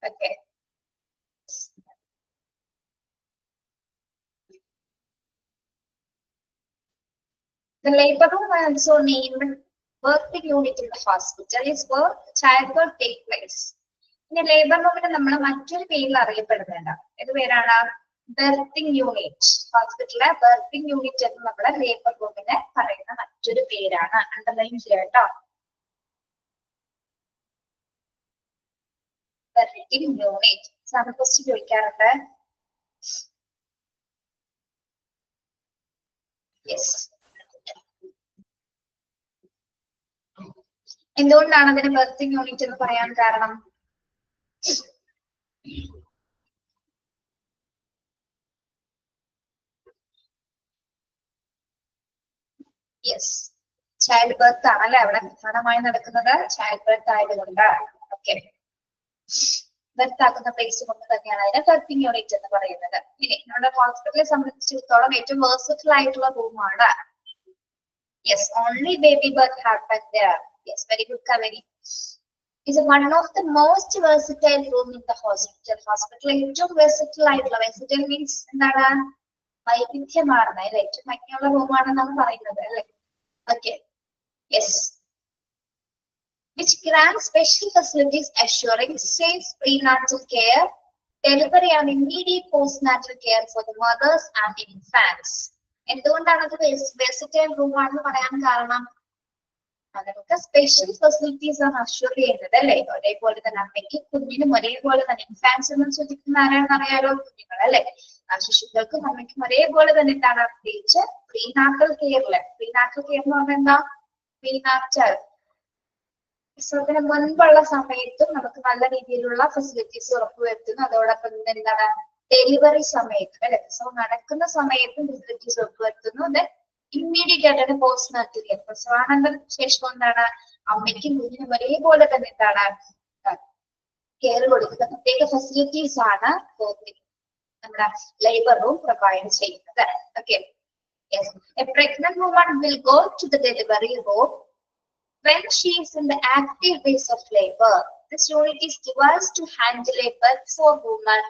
Okay, the labor room also named birthing unit in the hospital is where childbirth take place. ഇനി ലേബർ റൂമിന് നമ്മൾ മറ്റൊരു പേരിൽ അറിയപ്പെടുന്നുണ്ട്. ഏത് പേരാണ്? Birthing unit. ഹോസ്പിറ്റലിലെ ബർത്തിങ് യൂണിറ്റ് എന്ന് നമ്മുടെ ലേബർ റൂമിനെ പറയുന്ന മറ്റൊരു പേരാണ്. അണ്ടർലൈൻ ചെയ്യുക കേട്ടോ. ബർത്തിങ് യൂണിറ്റ് സാറ് ക്വസ്റ്റ്യൻ ചോദിക്കാറുണ്ട്. യെസ്, എന്തുകൊണ്ടാണ് അതിന് ബർത്തിങ് യൂണിറ്റ് എന്ന് പറയാൻ കാരണം? യെസ്, ചൈൽഡ് ബർത്ത് ആണല്ലേ അവിടെ പ്രധാനമായി നടക്കുന്നത്. ചൈൽഡ് ബർത്ത് ആയതുകൊണ്ട് ഓക്കെ, ബർത്ത് ആക്കുന്ന പ്ലേസ് കൊണ്ട് തന്നെയാണ് അതിനെ ബർത്തിങ് യൂണിറ്റ് എന്ന് പറയുന്നത്. ഇനി നമ്മുടെ ഹോസ്പിറ്റലിനെ സംബന്ധിച്ചിടത്തോളം ഏറ്റവും വേഴ്സറ്റൈൽ ആയിട്ടുള്ള റൂമാണ്. Yes, only baby birth happen there. Yes, very good, Kaveri. Is one of the most versatile room in the hospital. Hospital ഏറ്റവും versatile ആയിട്ടുള്ള, versatile means എന്താണ്? വൈവിധ്യമാർന്ന അല്ലെ, ഏറ്റവും ഭംഗിയുള്ള റൂമാണെന്നാണ് പറയുന്നത് അല്ലെ? Okay, yes, which grants special facilities assuring safe prenatal care, delivery and immediate postnatal care for the mothers and infants. എന്തുകൊണ്ടാണ് അത് വെർസറ്റൈൽ റൂം ആണെന്ന് പറയാൻ കാരണം? അതൊക്കെ സ്പെഷ്യൽ ഫെസിലിറ്റീസ് ആണ് അഷ്യൂർ ചെയ്യുന്നത് അല്ലേ? ഒരേപോലെ തന്നെ അമ്മയ്ക്ക് കുഞ്ഞിനും ഒരേപോലെ തന്നെ, ഇൻഫാൻസ് എന്ന് ശ്രദ്ധിക്കുന്ന ആരാണെന്ന് അറിയാലോ, കുഞ്ഞുങ്ങൾ അല്ലെ, ആ ശിശുക്കൾക്കും അമ്മയ്ക്കും ഒരേപോലെ തന്നെ എന്താണ് പ്രത്യേകിച്ച് പ്രീനാറ്റൽ കെയറില്. പ്രീനാറ്റൽ കെയർ എന്ന് പറഞ്ഞാൽ എന്താ? പ്രീനാറ്റൽ പ്രസവത്തിന് മുൻപുള്ള സമയത്തും നമുക്ക് നല്ല രീതിയിലുള്ള ഫെസിലിറ്റീസ് ഉറപ്പുവരുത്തുന്നു. അതോടൊപ്പം തന്നെ എന്താണ് ഡെലിവറി സമയത്ത് അല്ലെ, പ്രസവം നടക്കുന്ന സമയത്തും ഫെസിലിറ്റീസ് ഉറപ്പുവരുത്തുന്നു. ദെൻ ഇമ്മീഡിയറ്റ് ആയിട്ട് പോസ്റ്റ് നാറ്റൽ കെയർ, പ്രസവാനന്തര ശേഷം എന്താണ് അമ്മയ്ക്കും കുഞ്ഞിനും ഒരേപോലെ തന്നെ എന്താണ് കെയർ കൊടുക്കുന്ന പ്രത്യേക ഫെസിലിറ്റീസ് ആണ് നമ്മുടെ ലേബർ റൂം പ്രൊവൈഡ് ചെയ്യുന്നത്. Okay, yes, a pregnant woman will go to the delivery room when she is in the active phase of labor. This unit is devised to handle labor for women,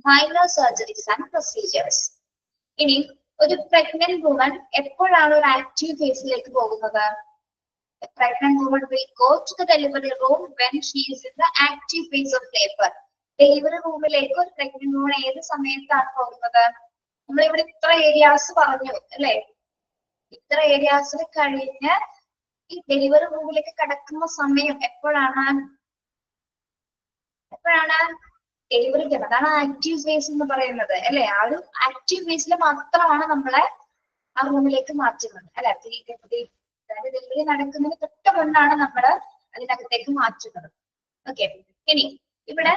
minor surgeries and procedures. ഇനി ഒരു pregnant woman എപ്പോഴാണ് ഒരു active ഫേസിലേക്ക് പോകുന്നത്? A pregnant woman will go to the delivery room when she is in the active phase of labor. Delivery റൂമിലേക്ക് ഒരു pregnant woman ഏത് സമയത്താണ് പോകുന്നത്? നമ്മളിവിടെ ഇത്ര ഏരിയാസ് പറഞ്ഞു അല്ലെ, ഇത്ര ഏരിയാസിൽ കഴിഞ്ഞ് ഈ ഡെലിവറി റൂമിലേക്ക് കടക്കുന്ന സമയം എപ്പോഴാണ്? Delivery time. അതാണ് ആക്റ്റീവ് ഫേസ് എന്ന് പറയുന്നത് അല്ലെ. ആ ഒരു ആക്റ്റീവ് ഫേസിൽ മാത്രമാണ് നമ്മളെ ആ റൂമിലേക്ക് മാറ്റുന്നത് അല്ലെ. അതായത് ഡെലിവറി നടക്കുന്നതിന് തൊട്ട് മുന്നാണ് നമ്മൾ അതിനകത്തേക്ക് മാറ്റുന്നത്. ഓക്കെ, ഇനി ഇവിടെ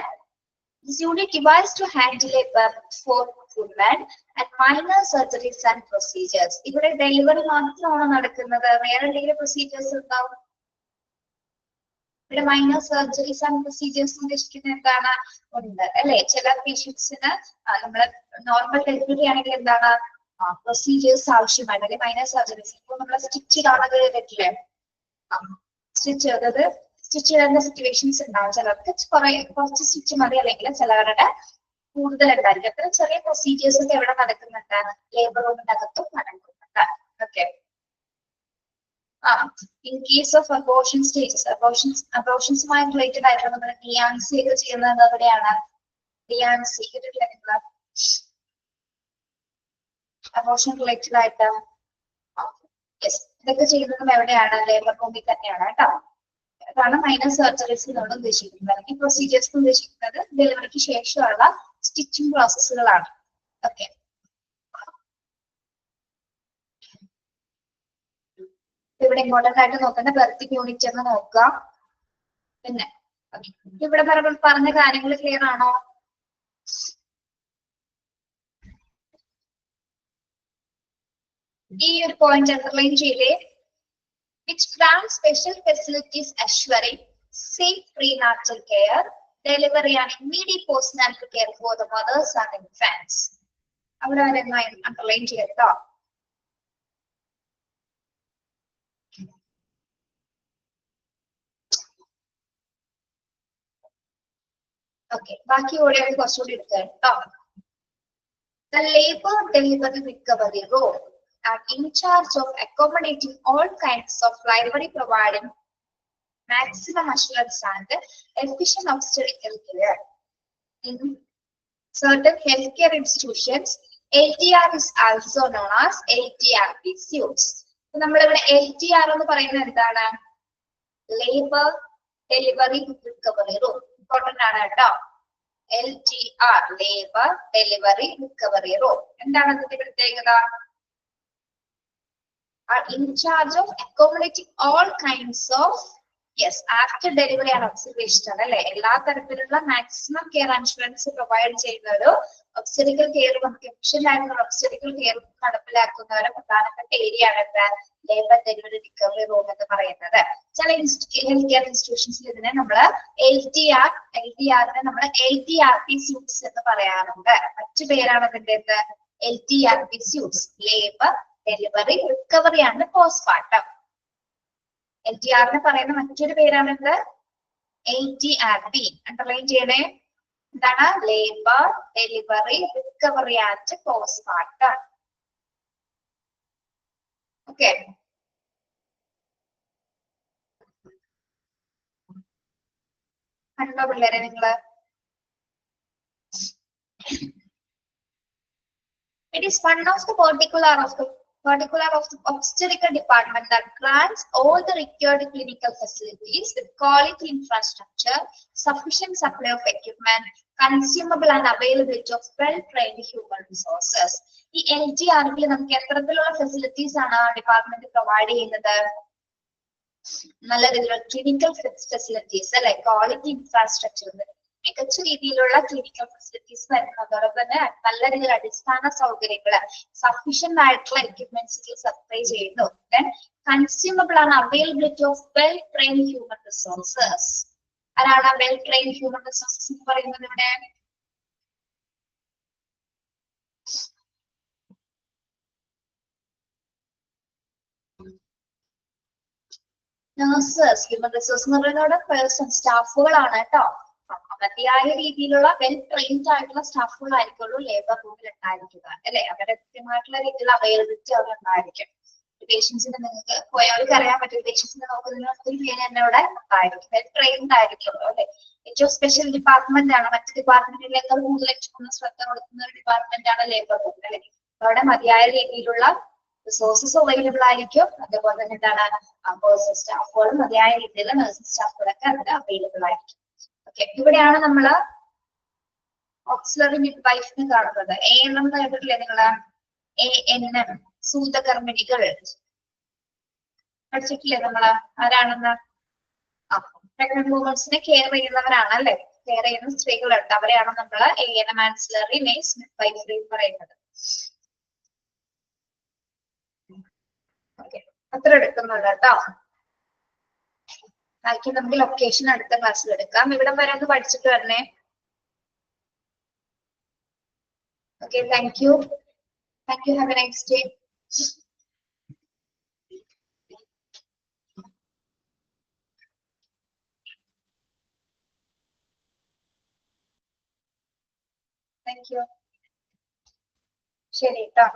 this unit devised to handle labor for women and minor surgeries and procedures. ഇവിടെ ഡെലിവറി മാത്രമാണ് നടക്കുന്നത്, വേറെ എന്തെങ്കിലും പ്രൊസീജിയേഴ്സ് ഉണ്ടാവും? ഇവിടെ മൈനർ സർജറീസ് ആൻഡ് പ്രൊസീജിയേഴ്സ് ഉദ്ദേശിക്കുന്നത് എന്താണ്? ഉണ്ട് അല്ലെ. ചില പേഷ്യൻസിന് നമ്മള് നോർമൽ ഡെലിവറി ആണെങ്കിൽ എന്താണ് പ്രൊസീജിയേഴ്സ് ആവശ്യമാണ് അല്ലെ, മൈനർ സർജറീസ്. ഇപ്പോൾ നമ്മളെ സ്റ്റിച്ച് കാണാതെ പറ്റില്ലേ, സ്റ്റിച്ച്, അതായത് സ്റ്റിച്ച് ചെയ്യുന്ന സിറ്റുവേഷൻസ് ഉണ്ടാവും. ചിലർക്ക് കുറച്ച് സ്റ്റിച്ച് മതി, അല്ലെങ്കിൽ ചിലവരുടെ കൂടുതൽ ഉണ്ടായിരിക്കും. അത്ര ചെറിയ പ്രൊസീജിയേഴ്സ് ഒക്കെ എവിടെ നടക്കുന്നുണ്ട്? ലേബർ റൂമിനകത്തും നടക്കുന്നുണ്ട്. Okay, in case of abortion stages, അബോർഷൻസുമായി റിലേറ്റഡ് ആയിട്ടുള്ള നമ്മൾ ഡിയാൻസി ഒക്കെ ചെയ്യുന്നത് എവിടെയാണ്? ഡിയാൻസി കേട്ടിട്ടില്ല നിങ്ങൾ? അബോർഷൻ റിലേറ്റഡ് ആയിട്ട് ഇതൊക്കെ ചെയ്യുന്നതും എവിടെയാണ്? ലേബർ റൂമിൽ തന്നെയാണ് കേട്ടോ. അതാണ് മൈനർ സർജറീസ് നമ്മൾ ഉദ്ദേശിക്കുന്നത്. അല്ലെങ്കിൽ പ്രൊസീജിയേഴ്സ് ഉദ്ദേശിക്കുന്നത് ഡെലിവറിക്ക് ശേഷമുള്ള സ്റ്റിച്ചിങ് പ്രോസസ്സുകളാണ്. ഓക്കെ, ഇവിടെ ഇമ്പോർട്ടന്റ് ആയിട്ട് നോക്കേണ്ട ബർത്തിങ് യൂണിറ്റ് എന്ന് നോക്കുക. പിന്നെ ഇവിടെ പറഞ്ഞ കാര്യങ്ങൾ ക്ലിയർ ആണോ? ഈ ഒരു പോയിന്റ് അണ്ടർലൈൻ ചെയ്തേ. which grants special facilities assuring safe prenatal care, delivery and immediate postnatal care for the mothers and infants. അവിടെ വരെ അണ്ടർലൈൻ ചെയ്യട്ടോ. ഓക്കെ, ബാക്കി ഓരോ കുറച്ചുകൂടി എടുക്കുക കേട്ടോ. The labor delivery recovery role are in charge of accommodating all kinds of library, providing maximum assurance and efficient obstetrical care. In certain healthcare institutions, LTR is also known as LTRP suits. നമ്മളിവിടെ LTR എന്ന് പറയുന്നത് എന്താണ്? Labour delivery recovery room. Important ആണ് കേട്ടോ. LTR, labour delivery recovery room. എന്താണ് അതിന്റെ പ്രത്യേകത? are in charge of accommodating all kinds of after delivery and observation അല്ലെ. എല്ലാ തരത്തിലുള്ള മാക്സിമം കെയർ ഇൻഷുറൻസ് പ്രൊവൈഡ് ചെയ്യുന്ന ഒരു ഒബ്സ്റ്ററിക്കൽ കെയർ, നമുക്ക് എഫിഷ്യന്റ് ആയിട്ടുള്ള ഒബ്സ്റ്ററിക്കൽ കെയർ നടപ്പിലാക്കുന്ന ഒരു പ്രധാനപ്പെട്ട ഏരിയ ആണ് ലേബർ ഡെലിവറി റിക്കവറി റൂം എന്ന് പറയുന്നത്. ചില ഹെൽത്ത് കെയർ ഇൻസ്റ്റിറ്റ്യൂഷൻസിൽ ഇതിനെ നമ്മൾ LTRനെ നമ്മൾ LTRP സ്യൂട്ട്സ് എന്ന് പറയാറുണ്ട്. മറ്റു പേരാണ് അതിന്റെ LTRP suites, labour delivery recovery ആണ് പോസ്റ്റ്മോർട്ടം. LTRനെ പറയുന്ന മറ്റൊരു പേരാണിത് LTRP. അണ്ടർലൈൻ ചെയ്യണേ. എന്താണ്? Labour delivery recovery and postmortem. Okay, കണ്ടോ പിള്ളേരെ നിങ്ങള്? It is one of the particular of the obstetrical department that grants all the required clinical facilities with quality infrastructure, sufficient supply of equipment, consumable and availability of well-trained human resources. ഈ LGR-ൽ നമുക്ക് എത്രത്തിലുള്ള facilities ആണ് department provide ചെയ്യുന്നത്? നല്ല രീതിയിലുള്ള clinical facilities അല്ലെ, quality infrastructure, മികച്ച രീതിയിലുള്ള clinical facilities വരുന്നത്, അതോടൊപ്പം തന്നെ നല്ല രീതിയിൽ അടിസ്ഥാന സൗകര്യങ്ങള്, സഫീഷ്യന്റ് ആയിട്ടുള്ള എക്യുപ്മെന്റ്സ് സപ്ലൈ ചെയ്യുന്നു. കൺസ്യൂമബിൾ ആണ് availability of well trained human resources. ആരാണ് വെൽ ട്രെയിൻഡ് ഹ്യൂമൻ റിസോഴ്സസ് എന്ന് പറയുന്നത് ഇവിടെ? നഴ്സസ്. ഹ്യൂമൻ റിസോഴ്സ് എന്ന് പറയുന്നത് പേഴ്സൺ, സ്റ്റാഫുകളാണ് കേട്ടോ. മതിയായ രീതിയിലുള്ള വെൽ ട്രെയിൻഡ് ആയിട്ടുള്ള സ്റ്റാഫുകളായിരിക്കുള്ളൂ ലേബർ റൂമിൽ ഉണ്ടായിരിക്കുക അല്ലെ. അവരുടെ കൃത്യമായിട്ടുള്ള രീതിയിലുള്ള അവൈലബിലിറ്റി അവിടെ ഉണ്ടായിരിക്കും. പേഷ്യൻസിന് നിങ്ങൾക്ക് പോയവർക്ക് അറിയാൻ പറ്റും, പേഷ്യൻസിനെ നോക്കുന്നതിന് ഒത്തിരി പേര് തന്നെ അവിടെ ഉണ്ടായിരിക്കും, വെൽ ട്രെയിൻഡ് ആയിരിക്കുള്ളൂ അല്ലെ. ഏറ്റവും സ്പെഷ്യൽ ഡിപ്പാർട്ട്മെന്റ് ആണ്, മറ്റ് ഡിപ്പാർട്ട്മെന്റിനേക്കാൾ കൂടുതൽ ഏറ്റവും ശ്രദ്ധ കൊടുക്കുന്ന ഒരു ഡിപ്പാർട്ട്മെന്റ് ആണ് ലേബർ റൂം അല്ലെ. അവിടെ മതിയായ രീതിയിലുള്ള റിസോഴ്സസ് അവൈലബിൾ ആയിരിക്കും. അതുപോലെ തന്നെ എന്താണ്, സ്റ്റാഫുകളും മതിയായ രീതിയിലുള്ള നഴ്സിംഗ് സ്റ്റാഫുകളൊക്കെ അവിടെ അവൈലബിൾ ആയിരിക്കും. ഓക്കെ, ഇവിടെയാണ് നമ്മള് ഓക്സിലറി മിഡ്വൈഫിനെ കാണുന്നത്. ANM കേട്ടിട്ടില്ലേ നിങ്ങള്? ANM, സൂതകർമ്മിണികൾ പഠിച്ചിട്ടില്ലേ നമ്മള്? ആരാണെന്ന്? പ്രഗ്നന്റ് വുമൻസിനെ കെയർ ചെയ്യുന്നവരാണ് അല്ലെ, കെയർ ചെയ്യുന്ന സ്ത്രീകളുണ്ട്, അവരെയാണ് നമ്മള് ANM ആൻസിലറി നേഴ്സ് മിഡ്വൈഫറി എന്ന് പറയുന്നത്. അത്ര എടുക്കുന്നുണ്ട് കേട്ടോ. ബാക്കി നമുക്ക് ലൊക്കേഷൻ അടുത്ത ക്ലാസ്സിൽ എടുക്കാം. ഇവിടം വരെ ഒന്ന് പഠിച്ചിട്ട് വരണേ. Okay, thank you. Thank you. Have A nice day. Thank you. ശരി കേട്ടോ.